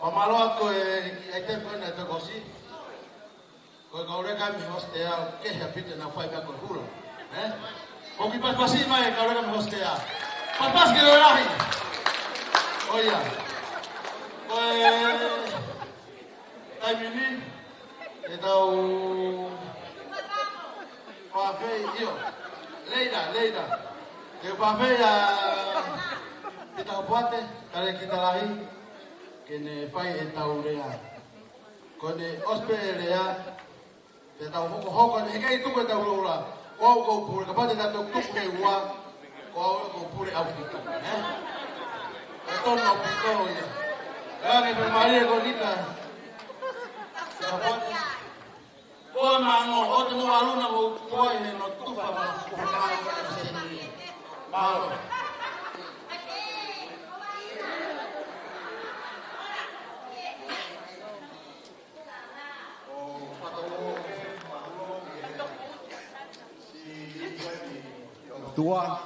O maloa ko e te pena te kosi. Ko ka ore ka mi hostea ke ha pite na fai ba ko hula. O ki pas pasi mai ka ore ka mi hostea. Pas ke ore rahi. Oya. Ko tai mini e tau fa fe io. Leida. Ke fa fe a kita buate kare kita lahi. Kene fai e tau rea. Kone ospe rea. Te tau hoko ne hei tuku e tau rola. Ko ko pure ka pate tato tuku e ua. Ko pure au pito. E tono pito ia. Ea ke pe maria ko nita. Ka pate. Ko mango o te no aluna ko koe he no tupa ma ko ka se ni. Malo. Tua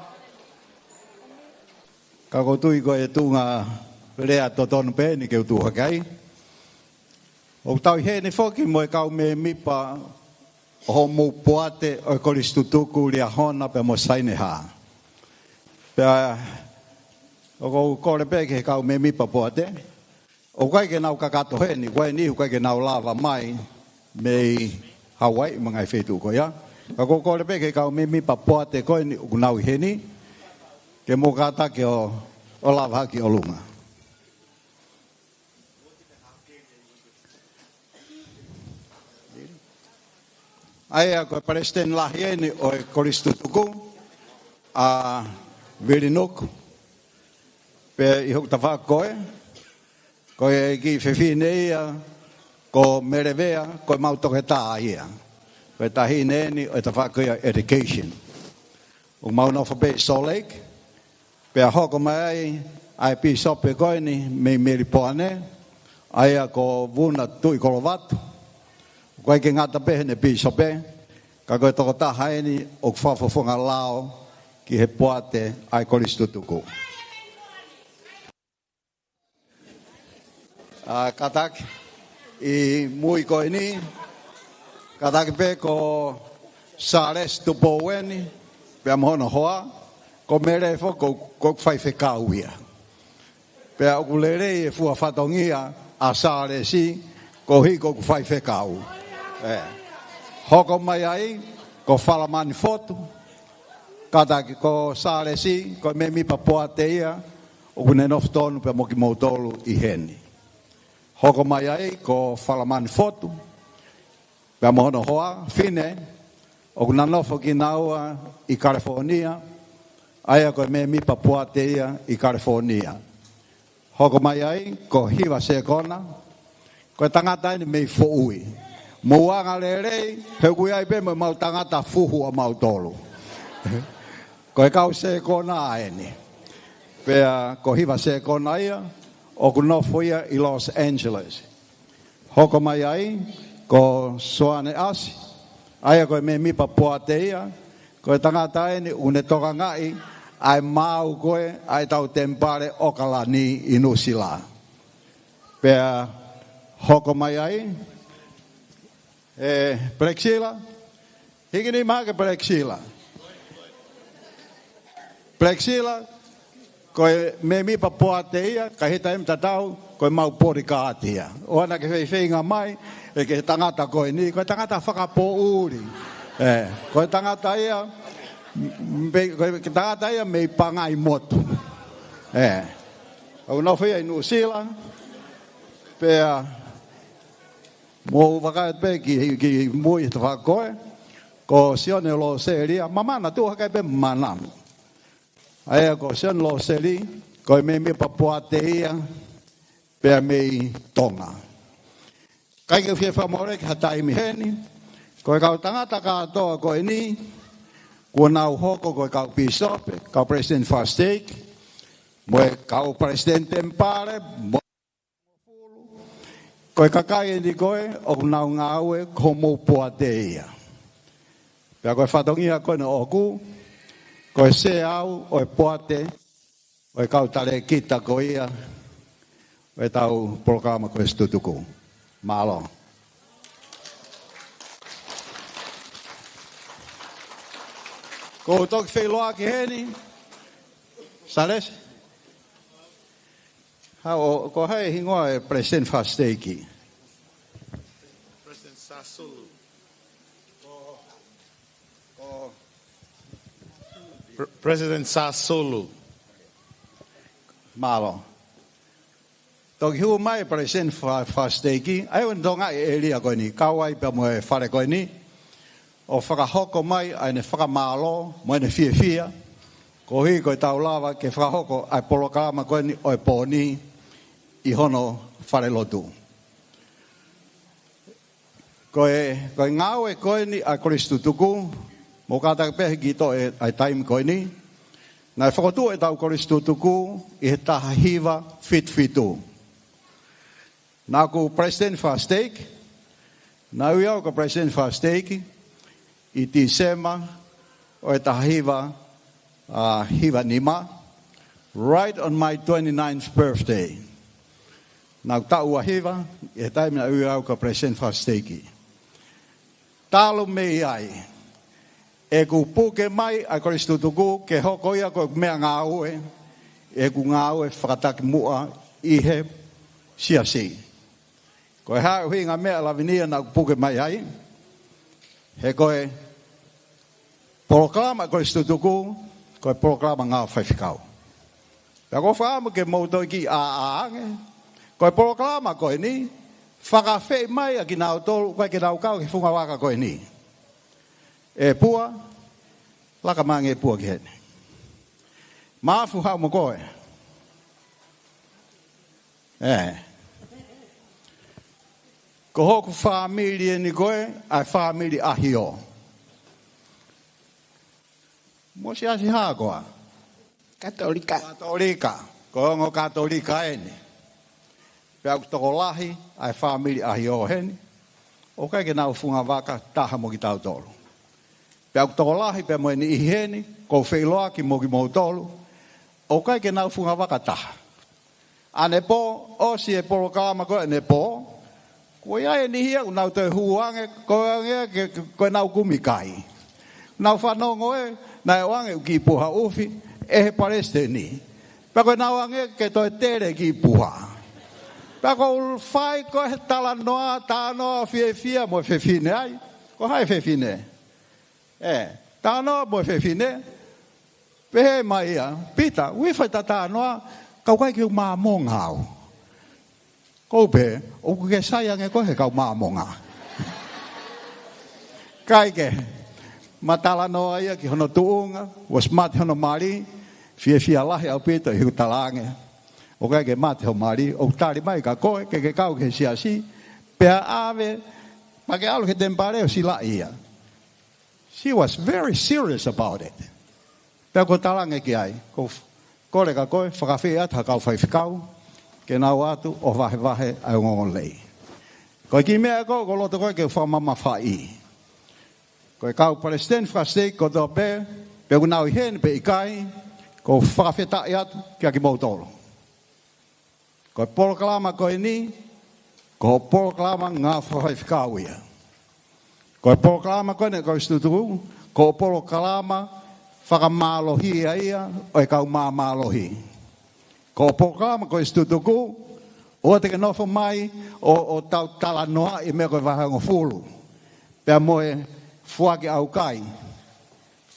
ka ko tui ko e tunga lea toton pe ni ke tu hakai o tau he ni foki mo ka me mi pa ho mo poate o kolistutuku lia hona pe mo saine ha. Pe o ko le pe ke ka me mi pa poate. O kai ke nau kakato he ni wai ni kai ke nau lava mai me Hawaii mga fetu ko ya. Ka ko le pe ke ka me mi pa poate ko ni nau he ni ke mo kata ke o lava ki o lunga. Ai ko presten lahieni o kolistutuku a Virinuk pe i hok tafa koe ki fefineia ko merevea ko mautoketa ia pe tahineni o tafa koe education o mau no fabe solek pe hoko mai ai pi sope koe ni me meripone ai ko vuna tui kolovatu koe ke ngata pe ne pi sope ka koe toko tahaini o fafofonga lao ki he poate ai kolistutuku. Katak i mui koe ni katak pe ko sares tupoweni pe amono hoa ko mere fo ko fai fe kauia pe akulere e fua fatongia a saresi ko hi ko fai fe kau hoko mai ai ko falamani foto katak ko saresi ko me mi papoate ia o kune noftonu pe moki motolu i heni hoko mai ai ko falamani foto pe amono hoa fine o kuna nofo ki naua i California aia ko me mi papoate ia i California hoko mai ai ko hiva se kona ko tangata ni me foui moanga lere he ku ai pe mau tangata fuhu a mau tolu ko kau se kona ai pe ko hiva se kona ia o kuno foi i Los Angeles hoko mai ai ko soane asi aia ko me mi papoate ia ko tangata ni une toka ngai ai mau koe ai tau tempare okalani inusila pe hoko mai ai Plexila higini maga Plexila ko me mi papoate ia ka hita em tatau ko mau porikatia ona ke feinga mai e ke tangata ko ni ko tangata whakapo uri ko tangata ia ko tangata ia me pangai motu o no foi no sila pe mo vakat pe ki mo i tava ko sione lo seria mamana tu ka pe manam ai ko sione lo seri ko me papoate ia pe me tonga kai ke fie famore ka tai mi heni ko ka tangata ka to ko ni ko na hoko ko ka bishop ka president first stake mo ka president tempare ko kakai ni koe o na ngawe como poateia pe ko fatongia ko no oku ko se au o poate o ka tale kita ko ia o tau programa ko estutuku malo ko tok feloa ki heni sales o ko hai hingoa e president fasteki President Sasulu. President Sasulu. malo to hiu mai president fasteki ai on donga elia ko ni kawai pe mo fare ko ni o whakahoko mai ai ne whakamalo mo ne fia ko hi ko taulava ke whakahoko ai polokama ko ni o poni i hono fare lotu ko ngau e ko ni a Kristutuku mo kata pe ki to ai time ko ni na whakotu e tau Kristutuku i he taha hiva fitu na ko president fasteki na uiau ko president fasteki i Tisema o e taha hiva nima right on my 29th birthday na tau a hiva e taime na uiau ko president fasteki talo me ai. E ku puke mai a Kristo tuku ke hoko ia ko mea ngau e ku ngau e whakataki mua i he siasi. Ko e hau hinga mea lavinia na ku puke mai ai. He koe proklama Kristo tuku ko e proklama ngā whaiwhikau. Pea ko whaamu ke moutou ki aange. Ko e proklama koe ni whakawhi mai a ki nau tolu koe ki nau kau ki whunga waka koe ni. E pua, laka mange pua ki hene. Maafu hau mo koe. Ko hoku whaamilie ni koe, ai whaamili ahio. Mo si asi haa koa? Katolika. Katolika. Ko ongo katolika ene. Pea kutoko lahi, ai whaamili ahio hene. O kai ke nau whunga waka, taha mo ki tau tolu. Pea kutoko lahi, pea mo ni iheni, ko wheiloa ki mo ki mo tolu. O kai ke nau whunga waka taha. Ane po, o si e polo kāma koe, ane po, ko ia ni hia, nau te huange, ko nau kumikai. Nau whanongo nai wange ki puha ufi, he pareste ni. Pea koe nau wange ke toi tere ki puha. Pea ko whai ko he tala noa, tā noa fia mo fefine ai. Ko hai fefine. Tā noa mo fefine. Pehe mai ia, pita, wifai tā noa, kau kai ki mā mongau. Kou pe, o ke sayange ko he kau mā monga. Kai ke, matala noa ia ki hono tuunga, was mati hono mari, fia lahi au pita hiu talange. O kai ke mati hono mari, o tari mai ka koe, ke kau ke siasi, pea ave, ma ke alu ke tempareo sila ia. She was very serious about it. Pea ko talange ki ai, kore ka koe, whakawhi ata kau whaiwhikau, ke nau atu o wahe ai ngongon lei. Koe ki mea ko loto koe ke whamama whai. Koe kau Palestine whastei ko tō pē, pe ku nau i hene pe i kai, ko whakawhi tai atu kia ki mautolo. Koe polokalama koe ni, ko polokalama ngā whaiwhikau ia. Koe polokalama koe ne koe stutuku, ko polokalama whakamālohi ia, o e kau mālohi. Ko polokalama koe stutuku, o te ke nofo mai, o tau tala noa i mea koe wahango fulu. Pea moe fuaki au kai,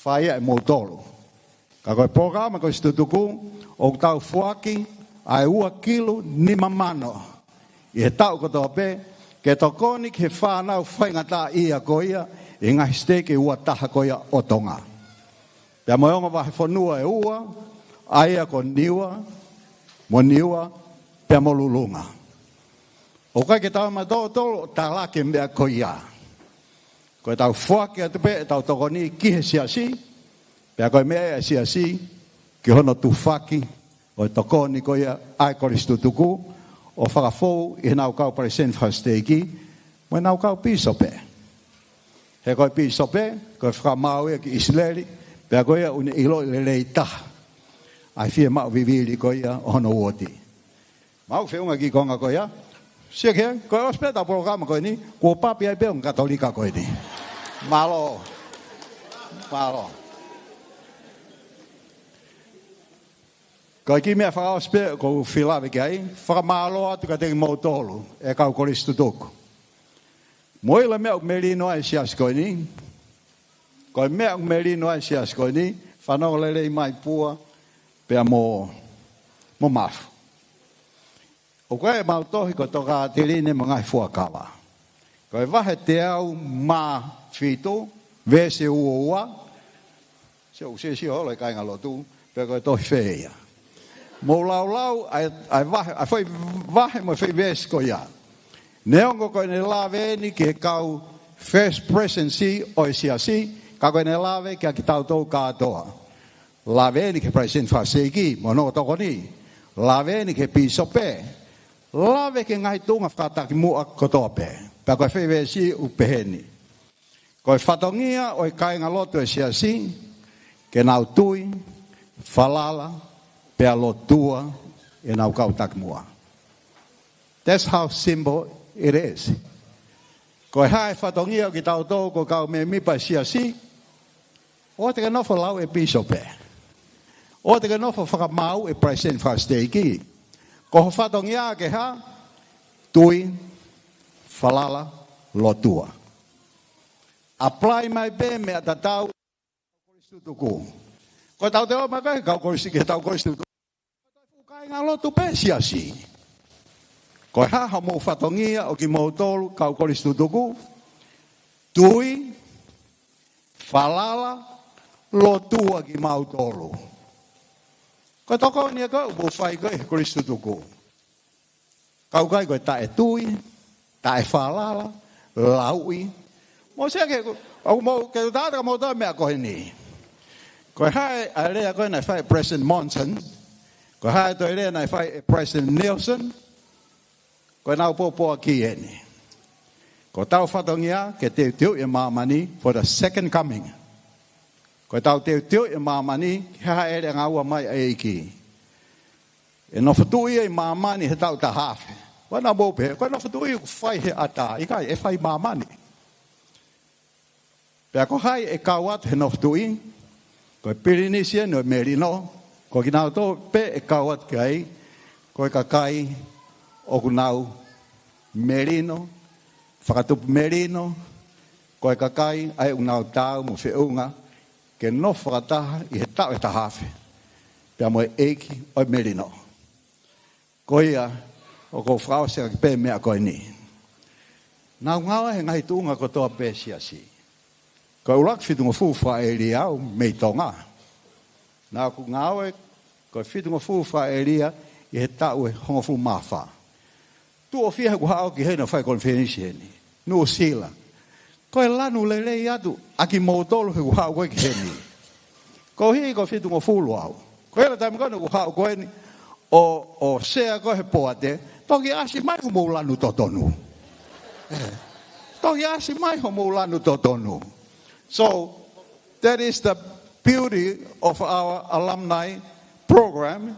whaia e mautolo. Ka koe polokalama koe stutuku, o tau fuaki, ai ua kilo ni mamano. I he tau koto pe, ke tokoni ke whanau whaingata ia koia, i ngahi steke ua taha koia o tonga. Pea moe onga wahe whanua e ua, aia ko niwa, mo niwa, pea mo lulunga. O kai ke tau matotolo, ta lake mea koia. Koe tau whuake atu pe, tau tokoni kihe siasi, pea koe mea e siasi, ki hono tu whaki, o tokoni koia ai koristu tuku, o whakafou i nau kau parisen whasteki, mo nau kau pisope. He koe pisope, koe whakamau e ki Israeli, pea koia une ilo i lelei taha. Ai fia mau vivili koia o hono uoti. Mau whiunga ki konga koia, sia kia, koe ospeta programa koe ni, kua papi ai peung katolika koe ni. Malo. Koe ki mea whakaospe, ko whilawe ki ai, whakamalo atu ka teki mautolu, e kau koristu tuku. Moila mea uk merino ai sias koe ni, koe mea uk merino ai sias koe ni, whanau lelei mai pua, pea mo mafu. O koe mau tohi ko toka tirine mo ngai fuakawa. Koe wahe te au mā whitu, vese ua, se o se ole kainga lotu, pea koe tohi whea. Mo lau, ai wahe mo whi vese ko ia. Neongo koe ne lawe ke kau first presidency o siasi, ka koe ne lawe kia ki tautou katoa. Lawe ke president whaseki, mono toko ni. Lawe ke pisope. Lawe ke ngai tunga whakataki mua kotoa pe. Pea koe whi vese upeheni. Koe whatongia o kainga loto e siasi, ke nau tui, whalala, pea lotua, e nau kautaki mua. That's how simple it is. Ko hai whatongia ki tau tō ko kau me mipa siasi. O te ka nofo lau e piso pe. O te ka nofo whakamau e present whasteki. Ko ho whatongia ke ha, tui, whalala, lotua. Apply mai pe me a tatau koristutuku. Ko tau te o makai kau koristutuku, tau koristutuku. Kai ngā lotu pe siasi. Ko ha mo whatongia o ki mo tolu kau koristutuku. Tui, whalala, lotua ki mau tolu. Ko toko ni ko upo whai koe koristutuku. Kau kai koe tae tui, tae whalala, laui. Mo sea ke au mo ke tata mo ta me koe ni. Ko hai a rea koe na whai President Monson. Ko hai to rea na whai President Nelson. Ko nau popo ki eni. Ko tau whatongia ke te tiu e mamani for the second coming. Ko tau te tiu e mamani ke hae ere ngaua mai e iki. E no whatui e mamani he tau ta hafe. Wana mope, ko no whatui ku whai he ata. Ikai e whai mamani. Pea ko hai e kauat he no whatui. Ko e Pirinisia no e Merino. Ko ki nau tō pe e kauat ki ai. Ko e kakai o kunau Merino, whakatupu Merino, koe kakai ai unau tau mo whiunga, ke no whakataha i he tau e tahawhi. Pea mo e eiki o Merino. Ko ia, o ko whakao sea ki pē mea koe ni. Nau ngawa he ngai tuunga ko toa pē siasi. Ko urak whitunga fuwha e ria au mei tonga. Nau ku ngawa ko whitunga fuwha e ria i he tau e hongofu mawha. Tu o fia ku hao ki hena whai konferensi heni. Nu o sila. Ko e lanu lelei atu. Aki mautolo he ku hao koe ki heni. Ko hii ko fitu ngo fulu au. Ko hela taimi kone ku hao koe ni. O sea koe he poate. Toki asi mai ho mou lanu totonu. Toki asi mai ho mou lanu totonu. So, that is the beauty of our alumni program.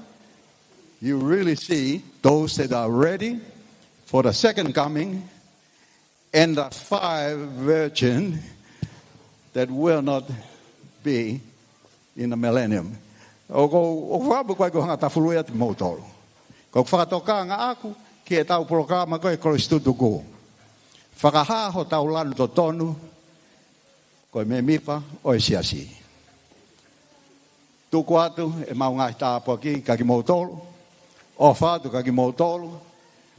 You really see those that are ready for the second coming, and the 5 virgins that will not be in the millennium. O whabu koe ko hanga tawhurui ati mautoro. Ko whakatoka nga aku, ki e tau programa koe koristutuku. Whakahaho tau lanu to tonu, koe me mipa o e siasi. Tuku atu e mau ngai tāpua ki kaki mautoro, o whātu kaki mautoro,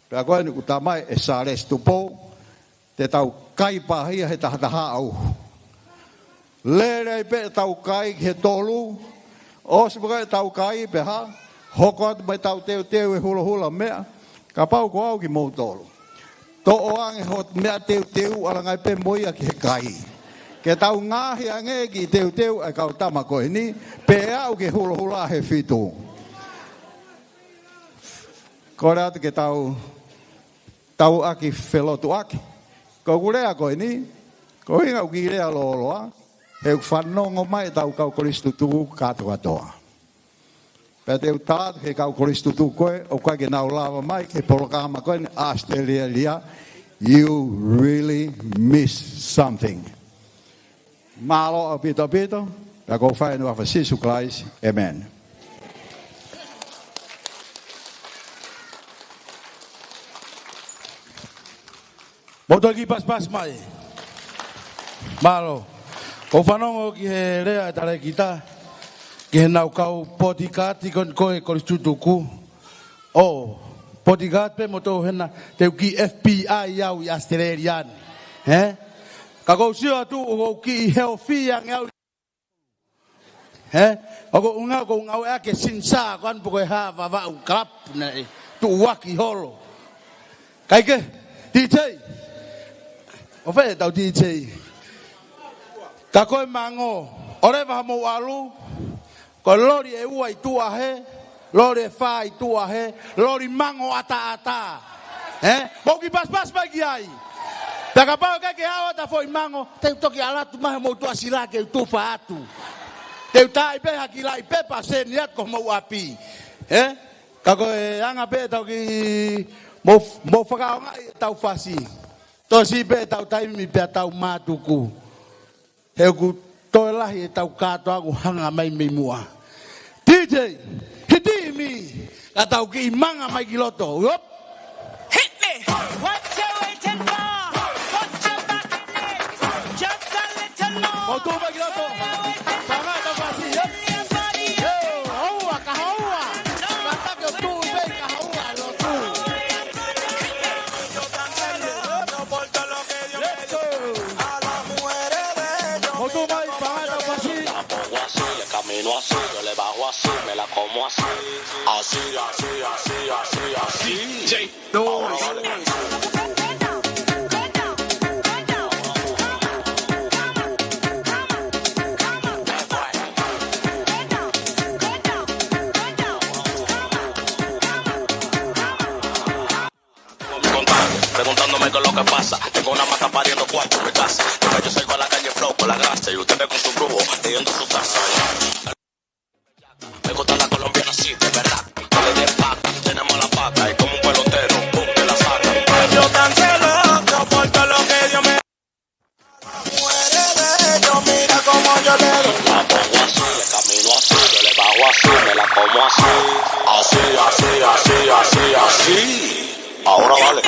pea koe ni utamai e sāres tupo, te tau kai pahia he tahataha au. Lere pe tau kai he tolu, o sipuka e tau kai pe ha, hoko atu mai tau teo e hula hula mea, ka pau ko au ki mou tolu. To o ange hot mea teo alangai pe moia ki he kai. Ke tau ngahi ange ki teo e kau tama koe ni, pe au ki hula hula he fitu. Kore atu ke tau aki whelotu aki. Ko kurea koe ni, ko hinga uki rea looloa, he whanongo mai tau kau koristutu katoa. Pea te utaat he kau koristutu koe, o koe ke nau lava mai, ke polokama koe ni Australia lia, you really miss something. Malo a pito, pea ko whae nu awa sisu Christ, amen. Moto ki pas mai. Malo. Ko whanongo ki he rea e tare kita. Ki he nau kau potikati kon koe koristutuku. O, potikati pe moto hena teu ki FBI iau i Australian. Ka kou sio atu o ki i heo fiang iau. O ko ungau ake sinsa ko anpo koe hawa wau krap na tu waki holo. Kaike, DJ. O whee tau DJ. Ka koe mango, o rewa hamo alu, ko lori e ua i tua he, lori e wha i tua he, lori mango ata. Mauki pas mai ki ai. Taka pao kake awa ta foi mango, teu toki alatu mahe mou tua sila ke utufa atu. Teu tai pe hakila i pepa se ni at ko mau api. Ka koe anga pe tau ki mo whakao ngai tau whasi. Tosi pe tau taimi pe tau matuku. He ku toi lahi e tau kato aku hanga mai me mua. DJ, hiti mi. Ka tau ki manga mai ki loto. Yup. Hit me. What you waiting for? Put your back in it. Just a little more. Motu mai ki loto. Panga tau pasi. Yup. Yo, haua ka haua. Kata ke tu pe ka haua lo tu. Motu mai panga tau pasi. Camino así, yo le bajo así, me la como así. Así, así, así, así, así. Ahora vale. Preguntándome qué es lo que pasa. Tengo una mata pariendo cuatro en mi casa. Yo salgo a la calle flow con la grasa y ustedes con su grupo leyendo su taza. Me gusta la colombiana así, de verdad. Que le den pata, tenemos la pata y como un pelotero, pum, te la sacan. Yo cancelo, yo por todo lo que Dios me... Muere de ellos, mira como yo le doy. La pongo así, le camino así, yo le bajo así, me la como así. Así, así, así, así, así. Ahora vale.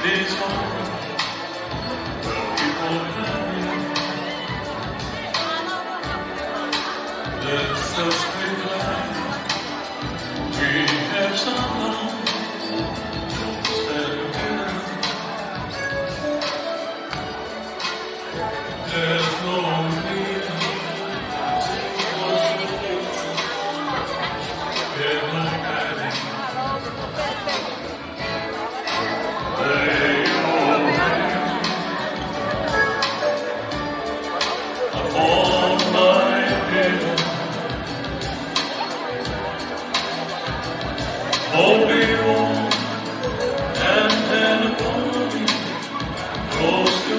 This home where people come. Let's just be glad we have someone to stand together. There's no need to there's no panic. Lay your hand upon my pillow. Hold me warm and then upon me, close to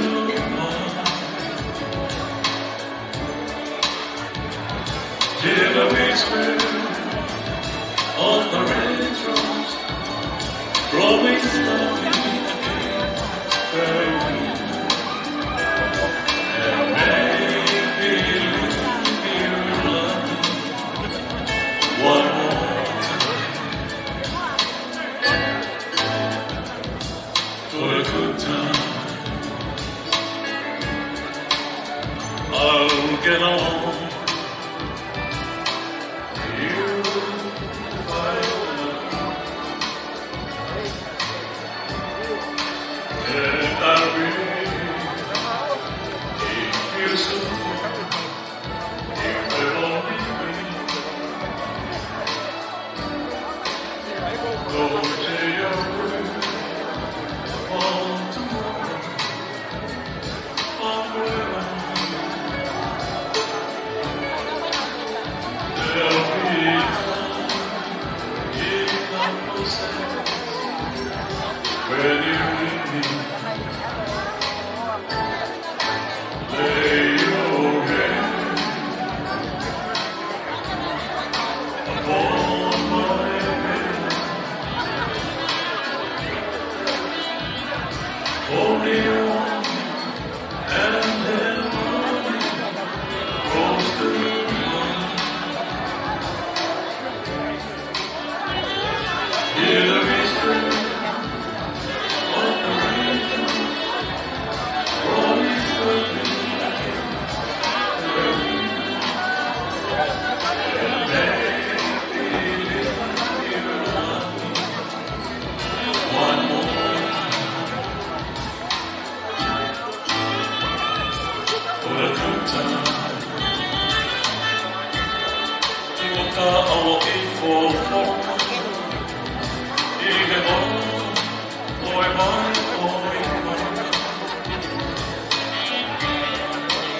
mine. Hear the whisper of the raindrops, growing slowly against the wind, and maybe you love me one more time. For a good time, I'll get on. You find love, and I really, if you suffer, you will only be. Go to your room. On tomorrow, on forever, there'll be time enough for sex when you need me. Lay your head upon my bed. Hold me warm and then hold me close to mine. Hear the whisper of the raindrops, rolling slowly against the wind, and maybe you love me one more for a good time. Iwaka awo ifo foko, igebo, oi mai,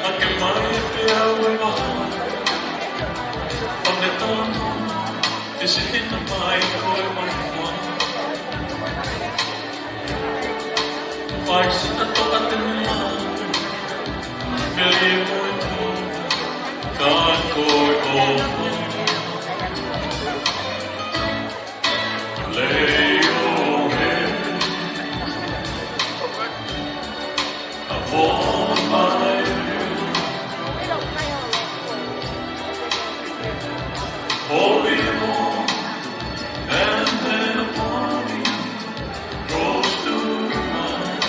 ake mai pia oi mai, ane tono, isi hina mai koi mai mai, mai sita toka te mai. God koi over. Lay your head upon my pillow. Hold me warm and then upon me, close to mine.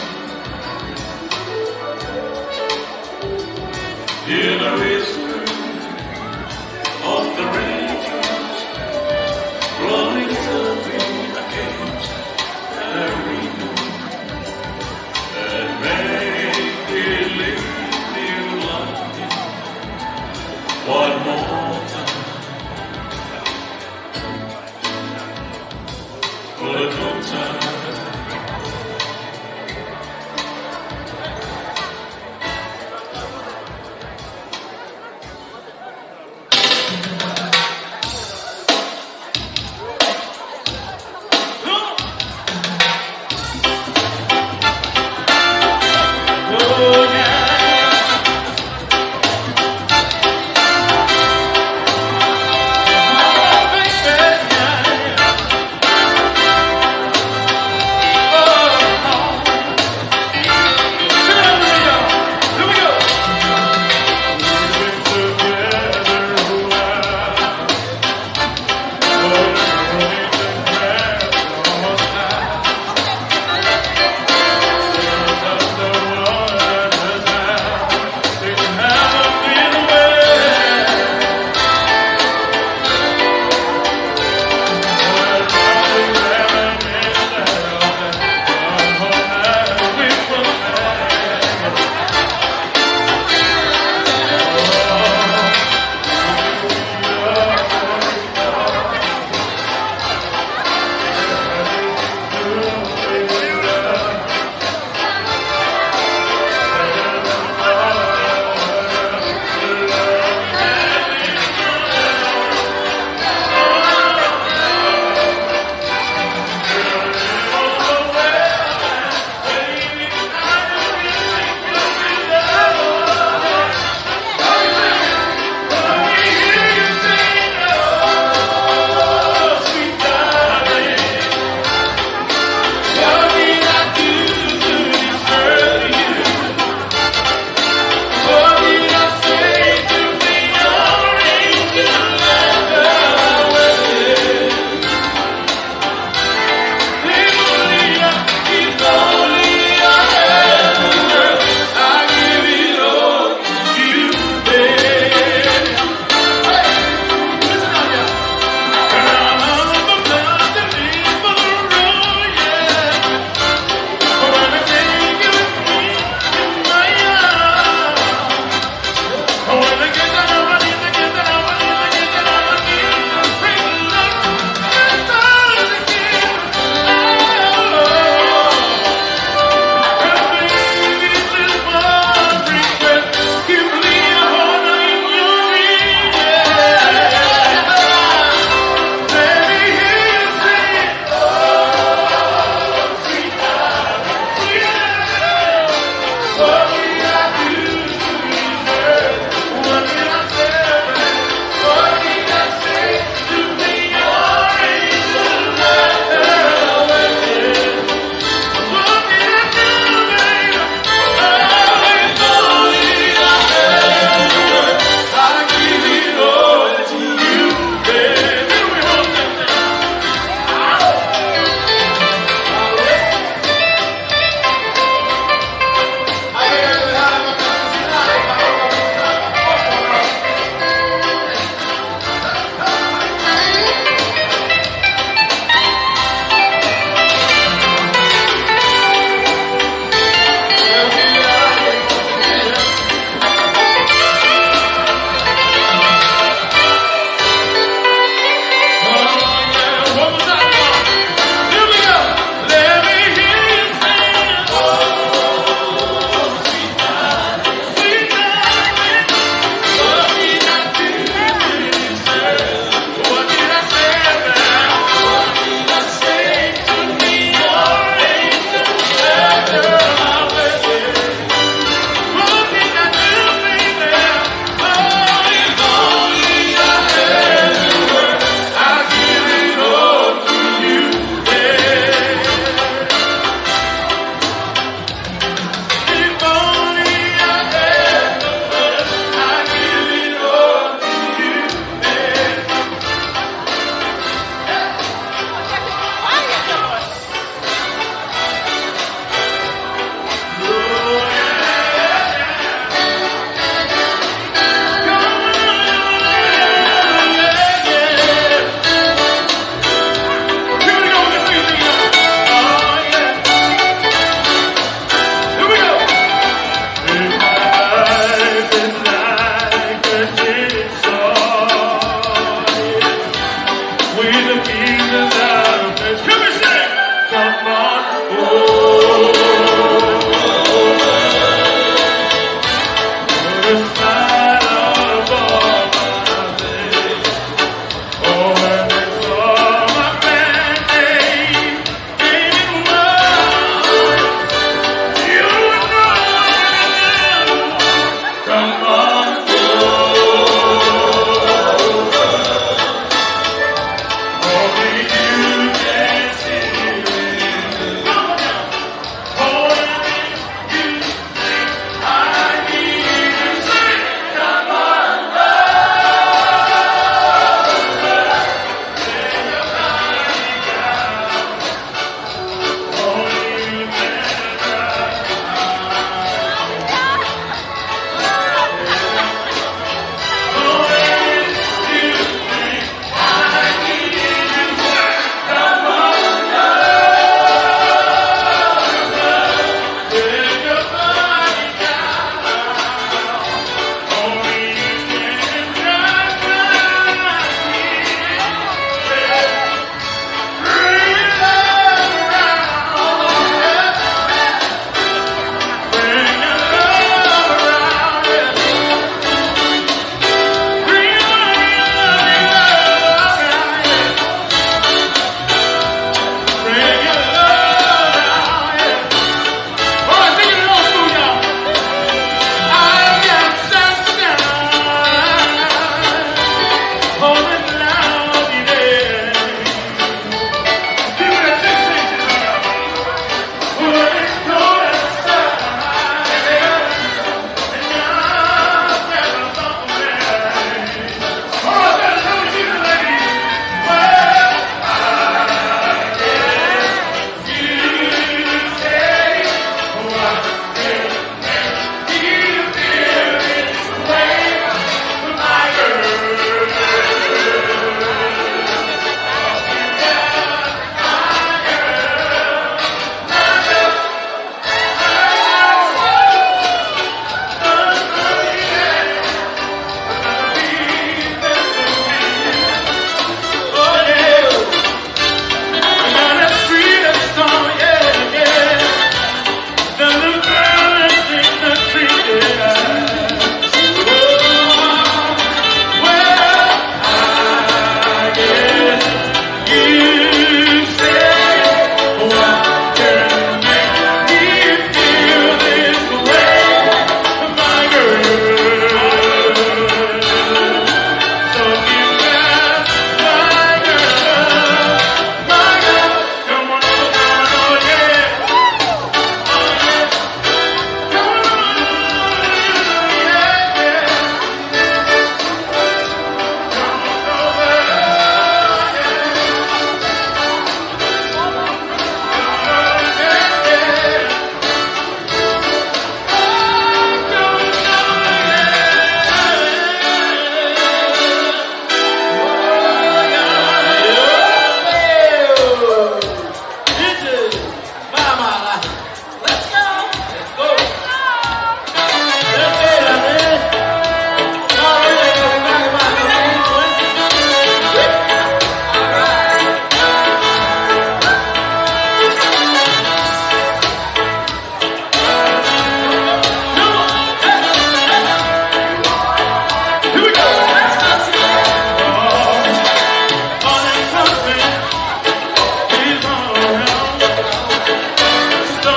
Stop.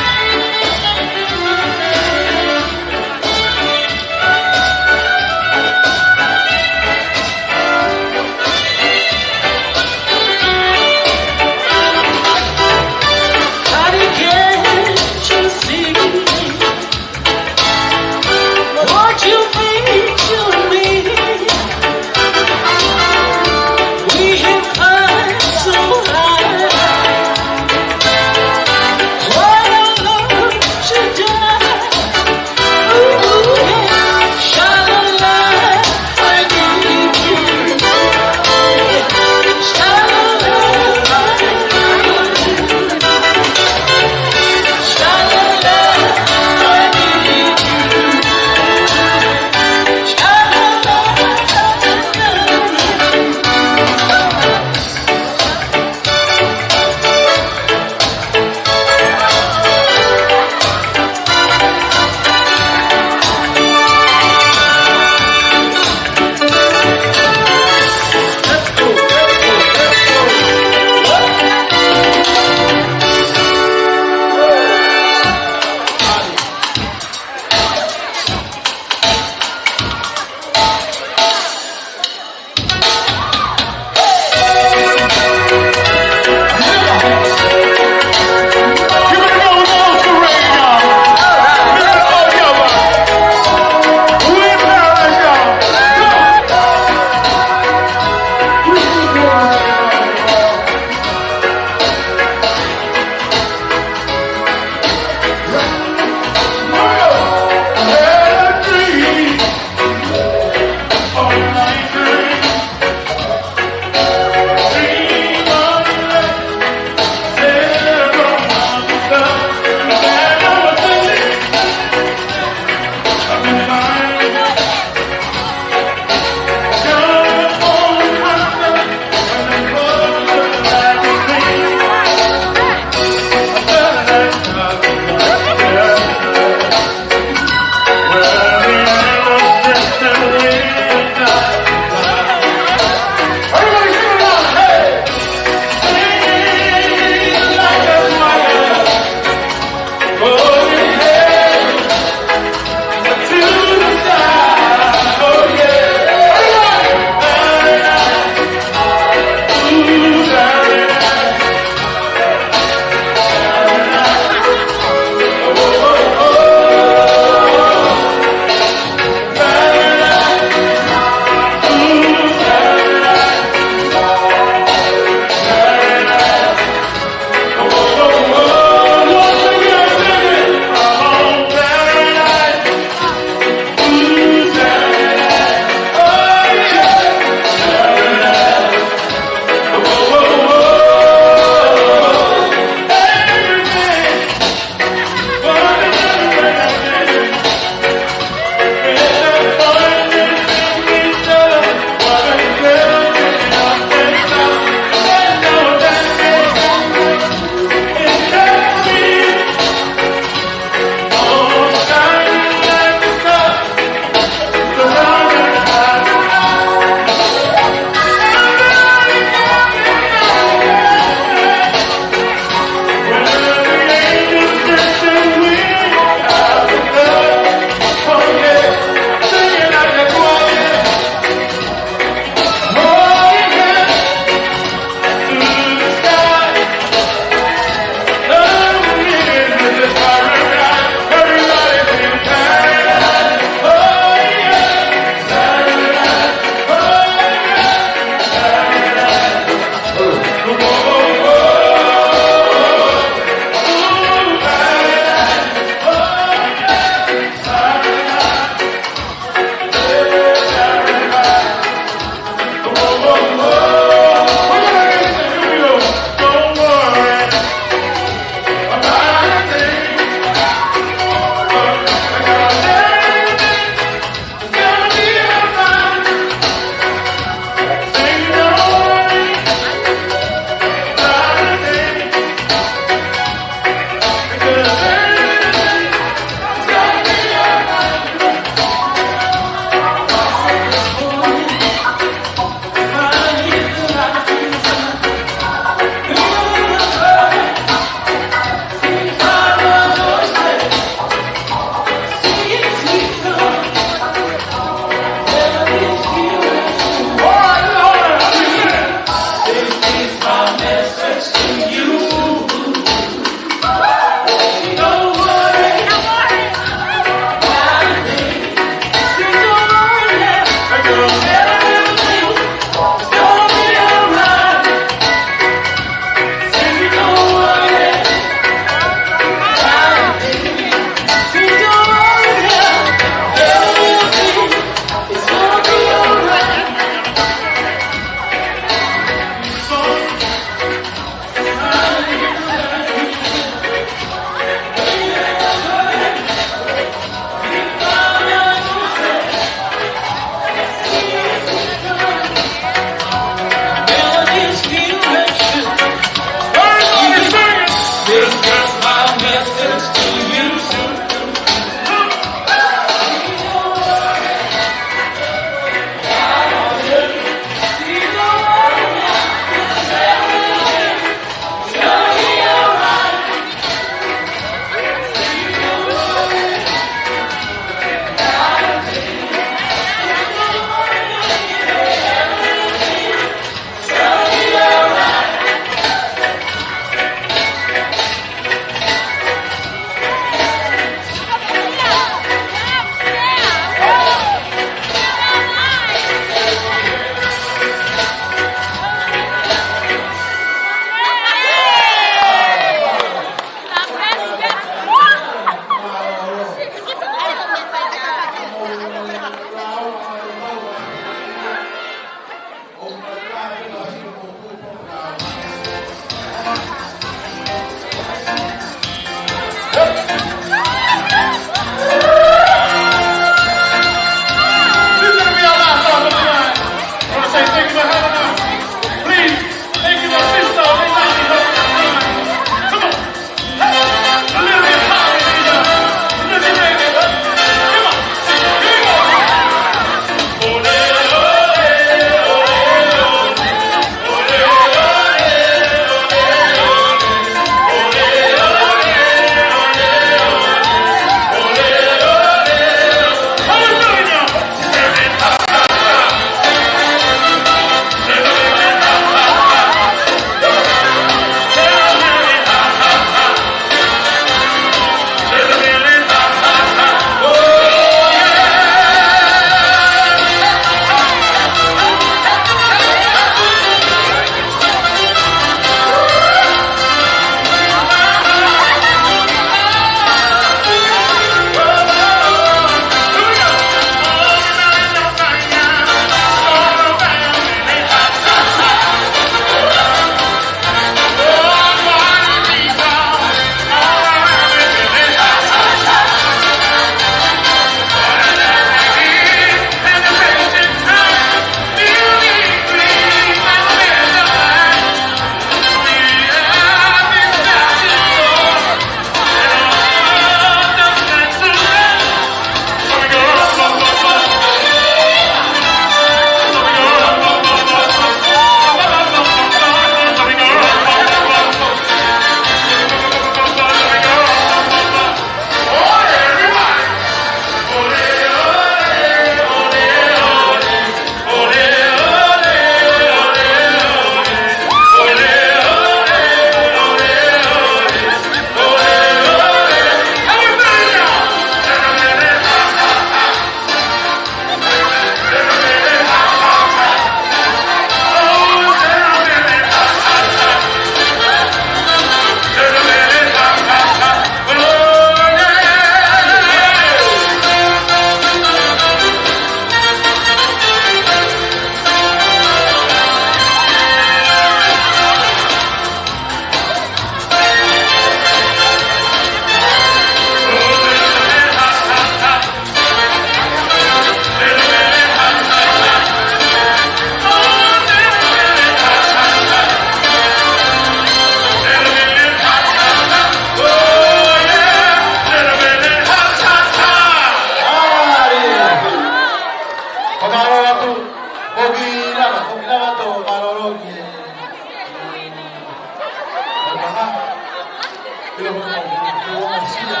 Ila mo mo sia.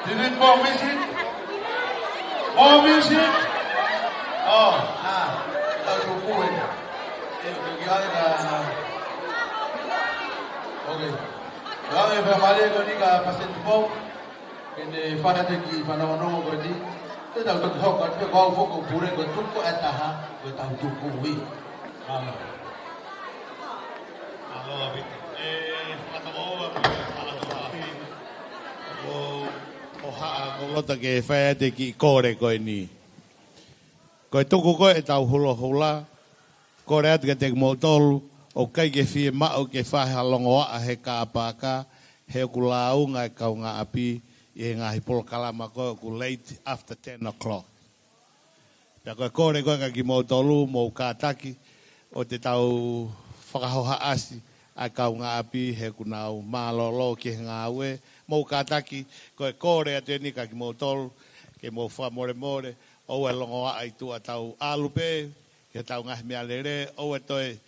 Do you need more music? More music? Oh, tahu kue. Okay. Kami pamali ko ni ka pasen po. Kini fana te ki fana ono ko di. Te tahu tu hok ko te ko fo ko pure ko tu ko ataha ko tahu tu ko wi. Halo. Halo, Abid. Fata mo ba? Halo, Abid. O lota ke whaia te ki kore koe ni. Koe tuku koe e tau hula hula. Kore atu ke te motolu. O kai ke fie mao ke whahe halongo a he ka apaka. He ku launga e kau ngā api. I ngā hipolo kalama koe ku late after 10 o'clock. Pea koe kore koe ka ki motolu mo kātaki. O te tau whakahoha asi. A kau ngā api he ku nau mālolo ki ngā ue. Mou kātaki, koe kore atu ni ka ki mou tolu, ke mou wha more more, ou e longo a tu a tau alupe, ke tau ngahi mea lere, ou e toi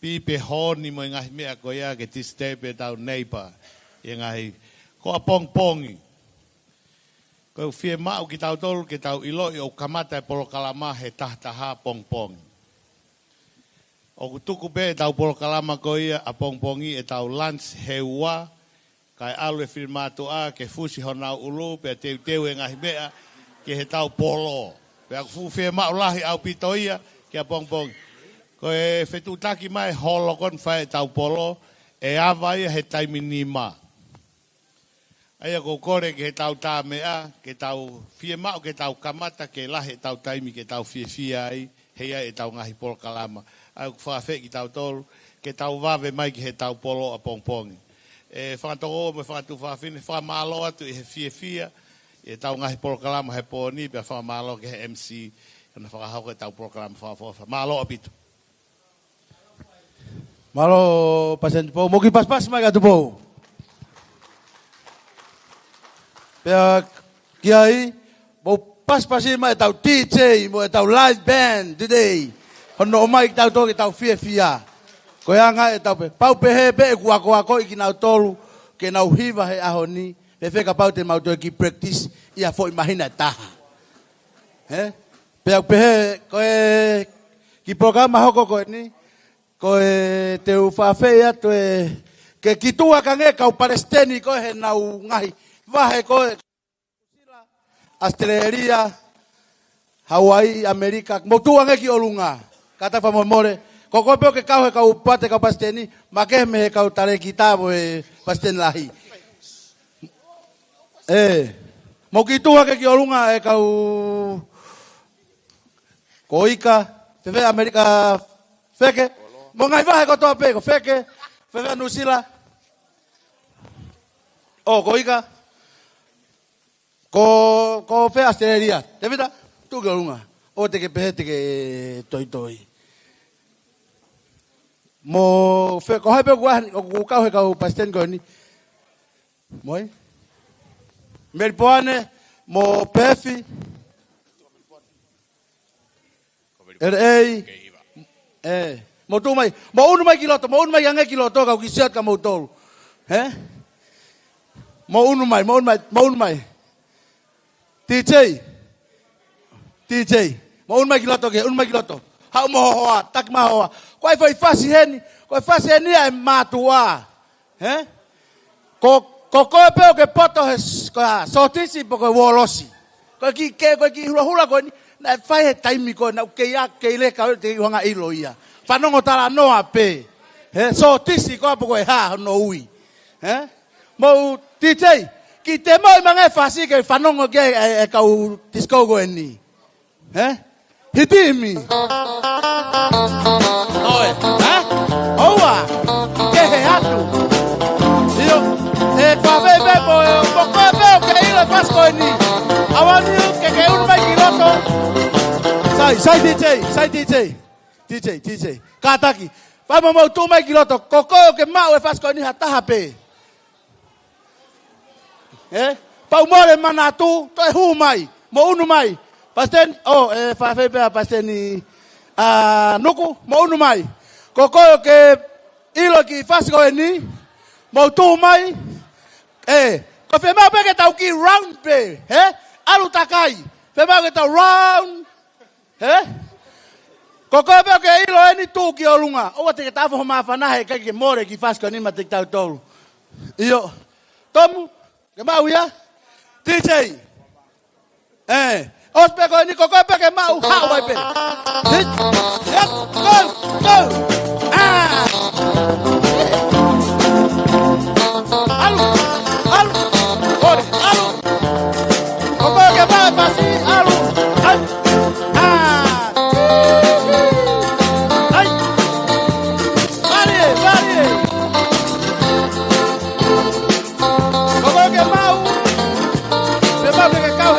pipe honi mo i ngahi mea koe ia, ke tistepe tau neipa, i ngahi, koa pong pongi. Koe fie mau ki tau tolu, ke tau ilo i o kamata e polo kalama he tahtaha pong pongi. O tuku pe tau polo kalama koe ia, a pong pongi e tau lunch he ua, kai alu e firmatu a, ke fusi honau ulu, pe teu e ngahi mea, ke he tau polo. Pe aku fuwhia maulahi au pitoia, ke a pongpong. Ko e whetutaki mai holokon whae tau polo, e awai he taimi ni ma. Aia ko kore ke he tau tā mea, ke tau fie mau, ke tau kamata, ke lahe tau taimi, ke tau fie ai, heia e tau ngahi polo kalama. Ai ku whawhe ki tau tolu, ke tau wawe mai ki he tau polo a pongpongi. E whakatoko me whakatu whawhine, whamalo atu i he fia, e tau ngahi polo kalama he pōni, pia whamalo ke he MC, kana whakahauka e tau polo kalama whawhawha. Malo apito. Malo pasen po, moki pas mai katu po. Pia kiai, mo pas mai tau DJ, mo tau live band today. Hono mai tau toki tau fia. Ko anga e tau pe pau pe he pe ku ako i kinau tolu ke nau hiva he ahoni pe feka pau te mau to ki practice ia fo imagina taha he pe he ko e ki programa hoko ko ni ko e te ufa fe to e ke kitua kange ka palestini ko he nau ngai va he ko Australia Hawaii Amerika mo tu ange ki olunga kata fa more Koko peo ke kau he kau pate kau pasteni, make me he kau tare kitabo e pasten lahi. Mo kitua ke ki olunga e kau koika, fefe Amerika feke, mo ngai vahe ko toa peko feke, fefe Nusila. Koika. Ko fe Australia. Te vita? Tu ke olunga. O te ke pehe te ke toi. Mo fe ko hape ko kau he kau pasten ko ni moi Melbourne mo pefi mo tu mai mo unu mai ange kiloto kau kisiat ka mo tol mo unu mai DJ mo unu mai kiloto hau mo hoa tak ma hoa Koe foi fasi heni ai matua. Ko koe peo ke poto he sotisi po koe wolosi. Koe ki hula koe ni, na fai he taimi koe, na ke ile ka te iwanga ilo ia. Whanongo tala noa pe. Sotisi koe po koe ha no ui. Mo DJ, ki te moi mange fasi ke whanongo ke e kau tisko koe ni. Hitimi. Oe, oua, ke he atu. Io, whawe bebo, moko e beo ke ile pasko e ni. Awani ke unu mai kiloto. Sai DJ. Kataki. Wama mau tu mai kiloto, koko ke mau e pasko e ni hataha pe. Pau more manatu, to e hu mai, mo unu mai. Pasten, whawe beo pasten ni. nuku mo unu mai ko ko ke ilo ki fasi ko ni mo tu mai ko fe ma pe ke tau ki round pe alu takai fe ma ke tau round ko ko pe ke ilo ni tu ki olunga o te ke tafo ma fa na he ke more ki fasi ko ni ma te tau tolu iyo tomu ke ma uya DJ os pe ko ni ko pe ke ma u ha wai pe go alu oi alu ko pe ke ma pasi alu ai varie ko pe ke ma u pe ma pe ke kau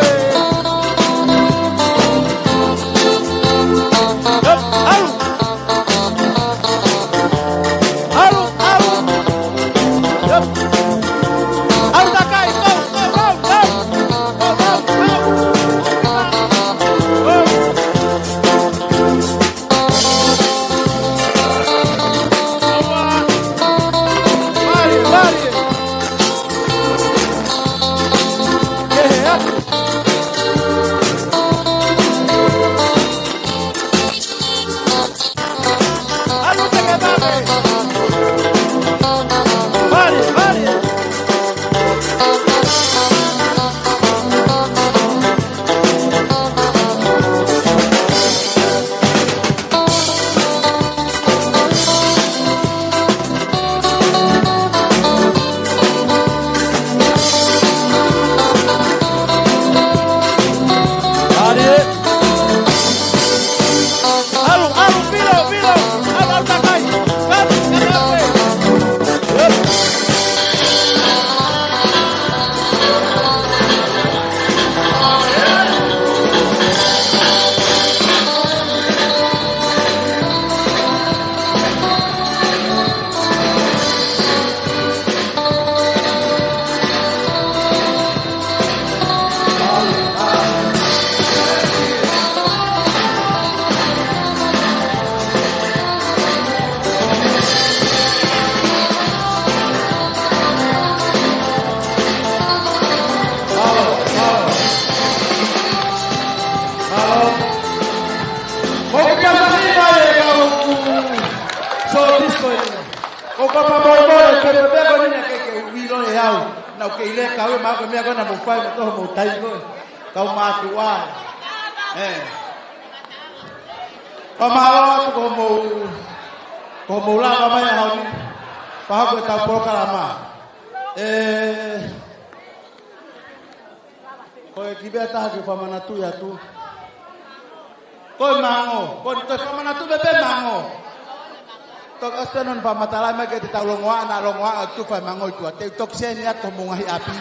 non pa matala ma ke ta longwa na longwa tu fa mango tu te tok sen ya to mungai api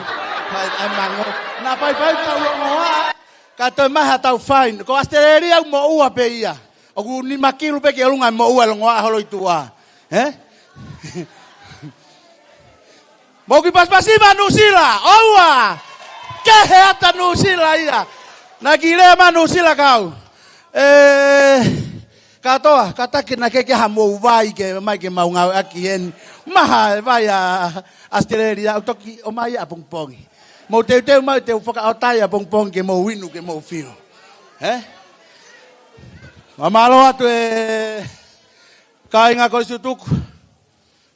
ai mango na pai ta longwa ka to ma ha ta fine ko asteria mo ua pe ia o ni makilu pe ke lunga mo ua longwa holo itua mo ki pas pasiva nusila oua ke hata nusila ia na kile ma nusila kau katoa kataki na keke hamo vai ke mai ke mau ngau aki en maha vai a Australia utoki o mai a pongpongi mo te mai te foka otai a pongpong ke mo winu ke mo fio mamalo atu kai nga ko sutuk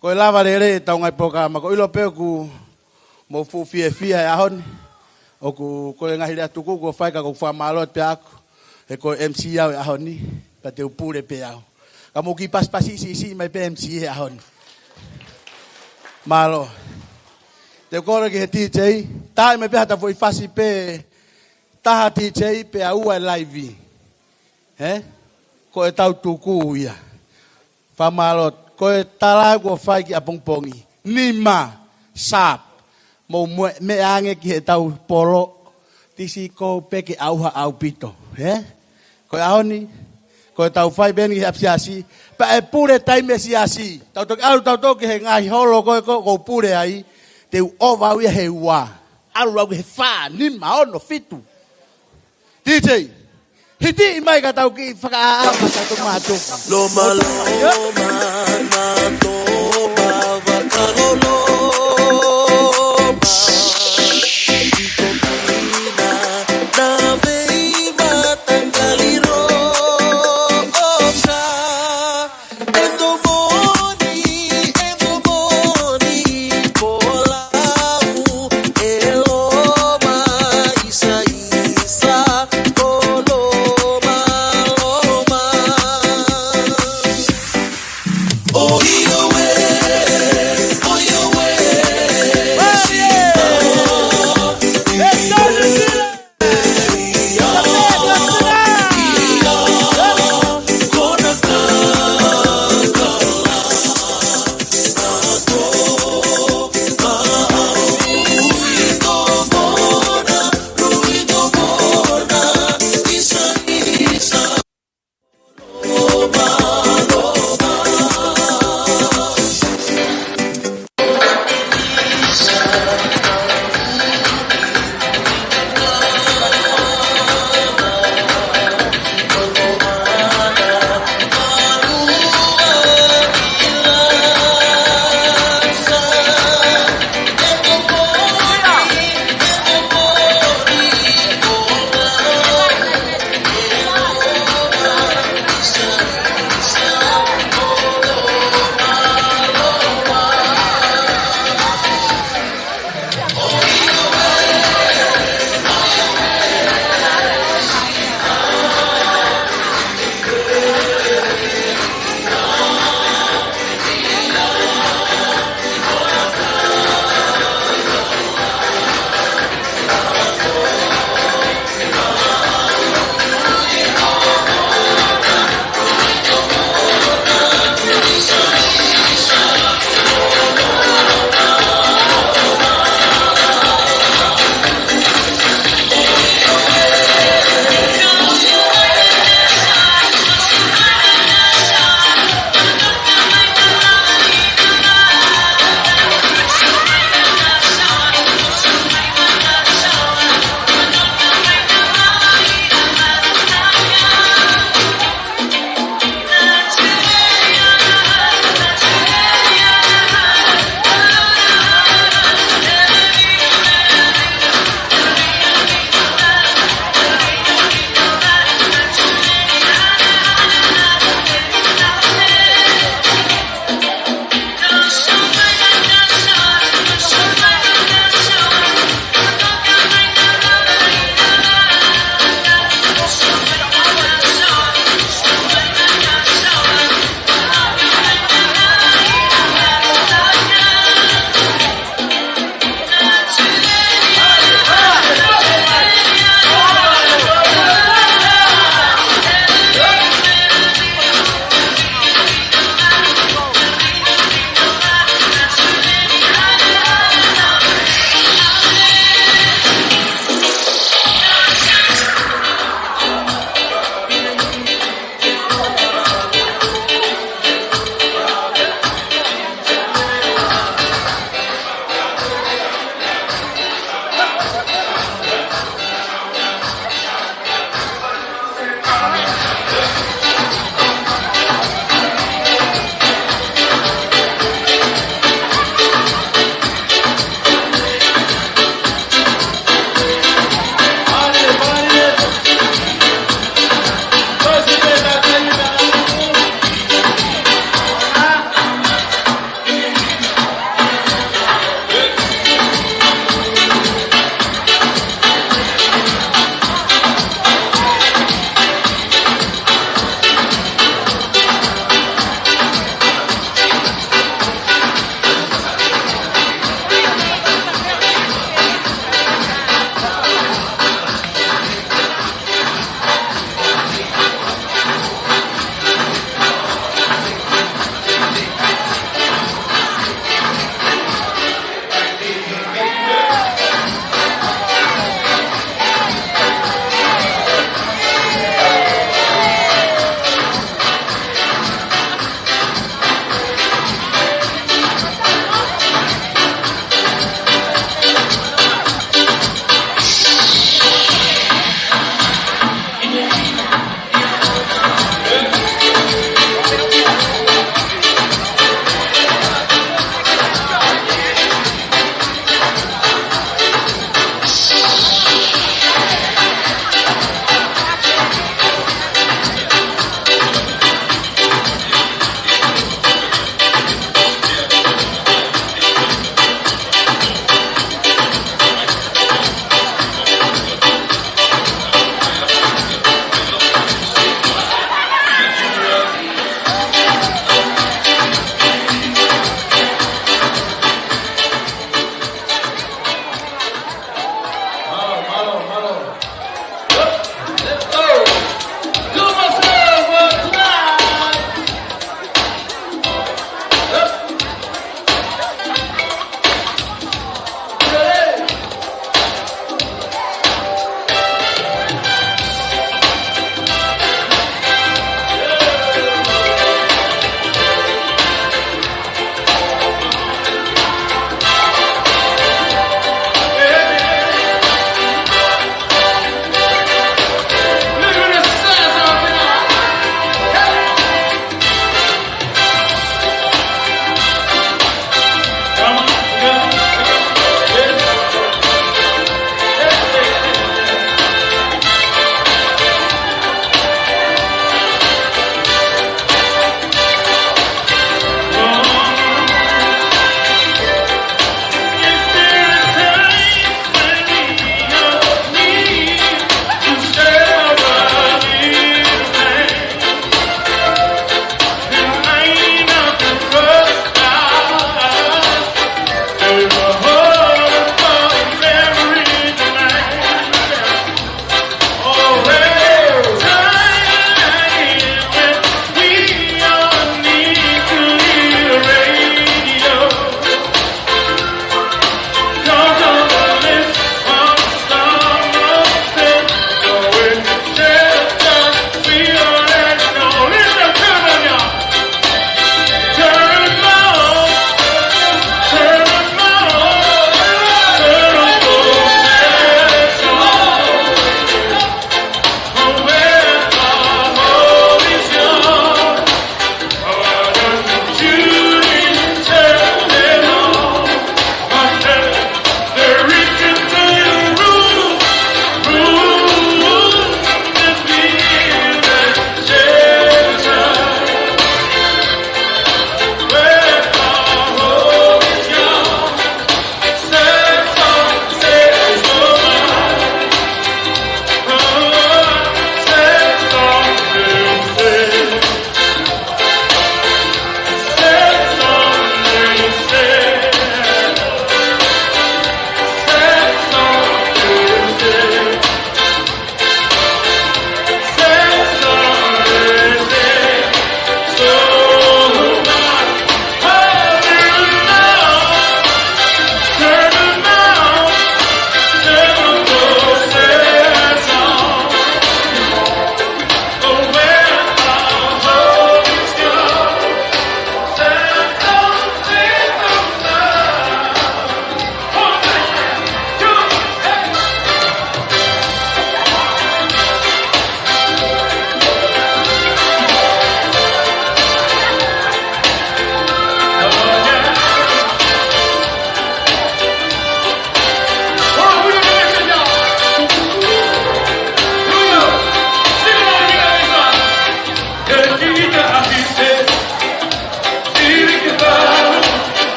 ko lava re ta ngai poka ma ko ilo pe ku mo fu fie a hon o ku ko nga hira tuku ko fai ka ko fa malo pe aku e ko MC a hon ni pa te upure pe au. Kamu ki pas si mai PMC e ahon. Malo. Te kore ki he TJ, tae me pe hata foi fasi pe taha TJ pe au e live. Ko e tau tuku ia. Fa malo, ko e talago fai ki apongpongi. Nima, sap. Mo me ange ki he tau polo. Tisi ko pe ki auha au pito. Ko e ahoni, ko tau fai ben ki apsiasi pa e pure tai mesiasi tau to ke ngai holo ko pure ai te ova wi he wa alu he fa ni ma ono fitu DJ Hiti mai ka tau ki whakaama sa tumato. Loma loma na toba wakaloloma Ikokina na vei matangaliro Oka Endomoni Polau Eloma Isa Koloma Loma Oh, you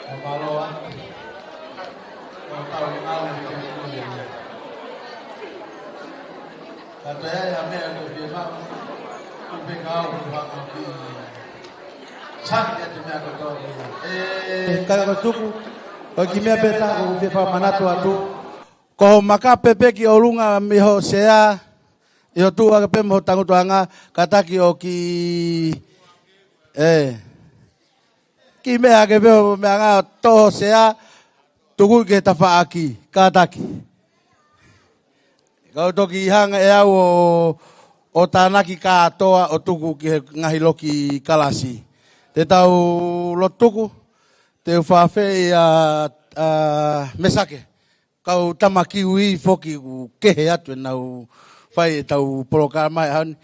Maloa. Tahu ngau ni. Kata ya mea ko dia fa. Ku pe ngau ku fa ki. Chan ya te mea ko to. Kaya ko tuku. O ki mea beta ko pe fa manatu atu. Ko maka pepe ki olunga mi ho sea. Yo tu aga pe mo tangu tuanga kataki o ki ki mea ke veo mea ngā toho sea tuku ke tafa aki, kataki. Kau toki hanga e au o tānaki kātoa o tuku ki ngahi loki kalasi. Te tau lo tuku, te whawhi mesake. Kau tamaki ui foki u kehe atu e nau whai e tau programa e hauni.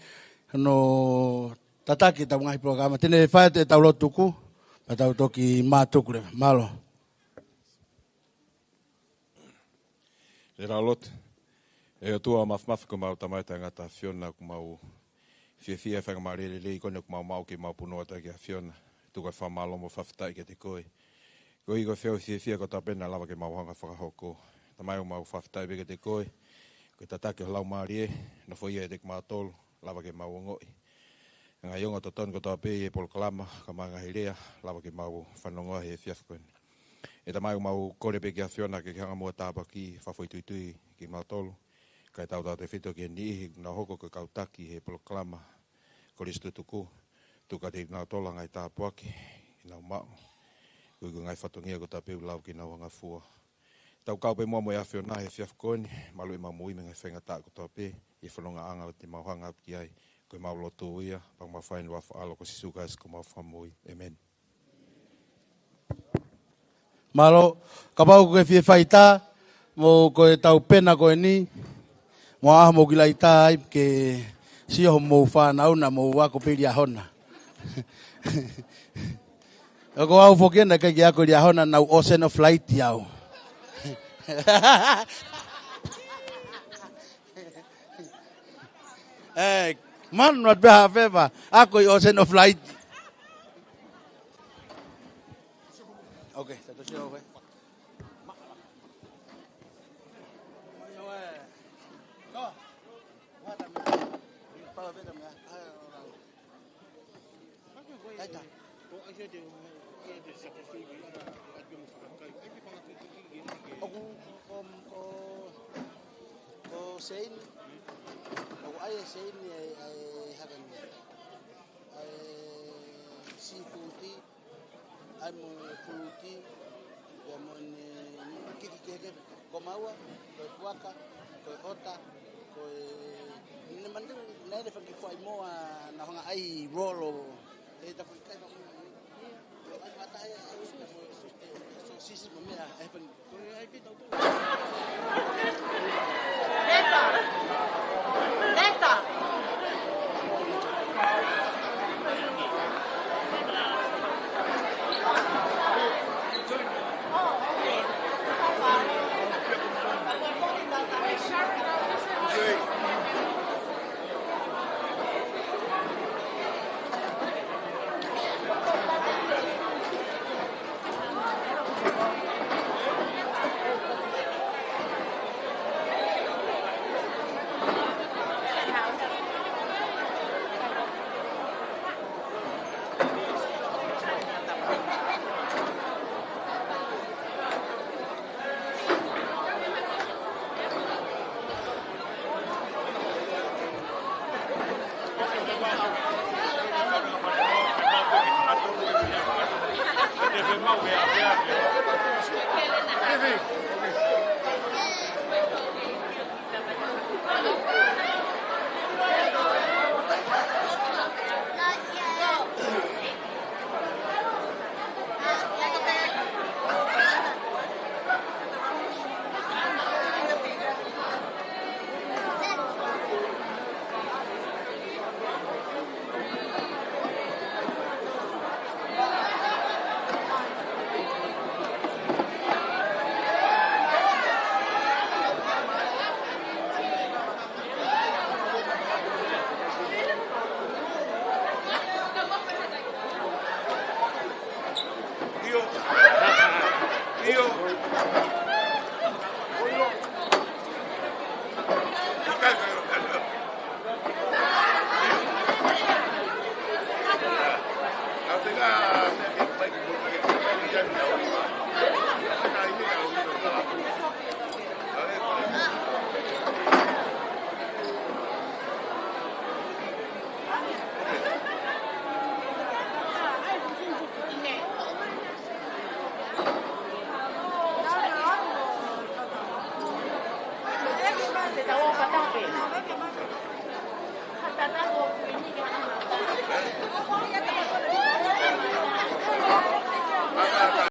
No tataki tau ngahi programa. Tene whai te tau lo tuku. Patau toki mātuku le, malo. E rā lot, e o tua mawhmawhi ko mau tamaita ngata whiona ku mau whiawhia whanga marere lei kone ku mau ki mau punoa ta ki a whiona. Tuka whamalomo whawhitai ke te koe. Ko i ko whiawhia ko ta pena lawa ke mau hanga whakahoko. Ta mai o mau whawhitai ke te koe. Ko ta take lau maari e, na whoia e te ku tolu, lawa ke mau ngoi. Ngā ionga to tonu ko tō pēi e polo kalama, ka mga hirea, lawa ki mau whanongoa he whiawhikoen. E ta mai o mau kore pe ki a whiona ke hanga mua tāpa ki whawhoi tuitui ki mau tolu. Kai tau tau te whito ki e nihi, ngā hoko ko kautaki he polo kalama, kore stu tuku, tuka te ngā tola ngai tāpuaki, i nau mau. Kuiku ngai whatongia ko tā pēu lau ki nau anga fua. Tau kaupe mua mo e a whiona he whiawhikoen, malu i mau mui me ngai whenga tā ko tō pē, i whanonga anga o te mau hanga ki ai. Koe mau loto uia, pang ma whain wafa alo ko sisukas ko mau whamui. Amen. Malo, ka pau koe fie whaita, mo koe tau pena koe ni, mo aha mo gila ita ai, ke sio mo whanau na mo wako piri ahona. Ko au whokena kai ki ako ri ahona nau ocean of light iau. Man not beha feva, ako i ocean of light. Okay, satu siya okay. Ko sein ai sein ai hagan ai seafood ai mo fruity ya mo kiki keke ko maua ko fuaka ko ota ko ne mande na le faki ko ai mo na hanga ai rolo e ta kai ba ai mata ai so sisi mo me ai pen ko ai pe tau Neta. Hãy subscribe cho kênh Ghiền Mì Gõ để không bỏ lỡ những video hấp dẫn.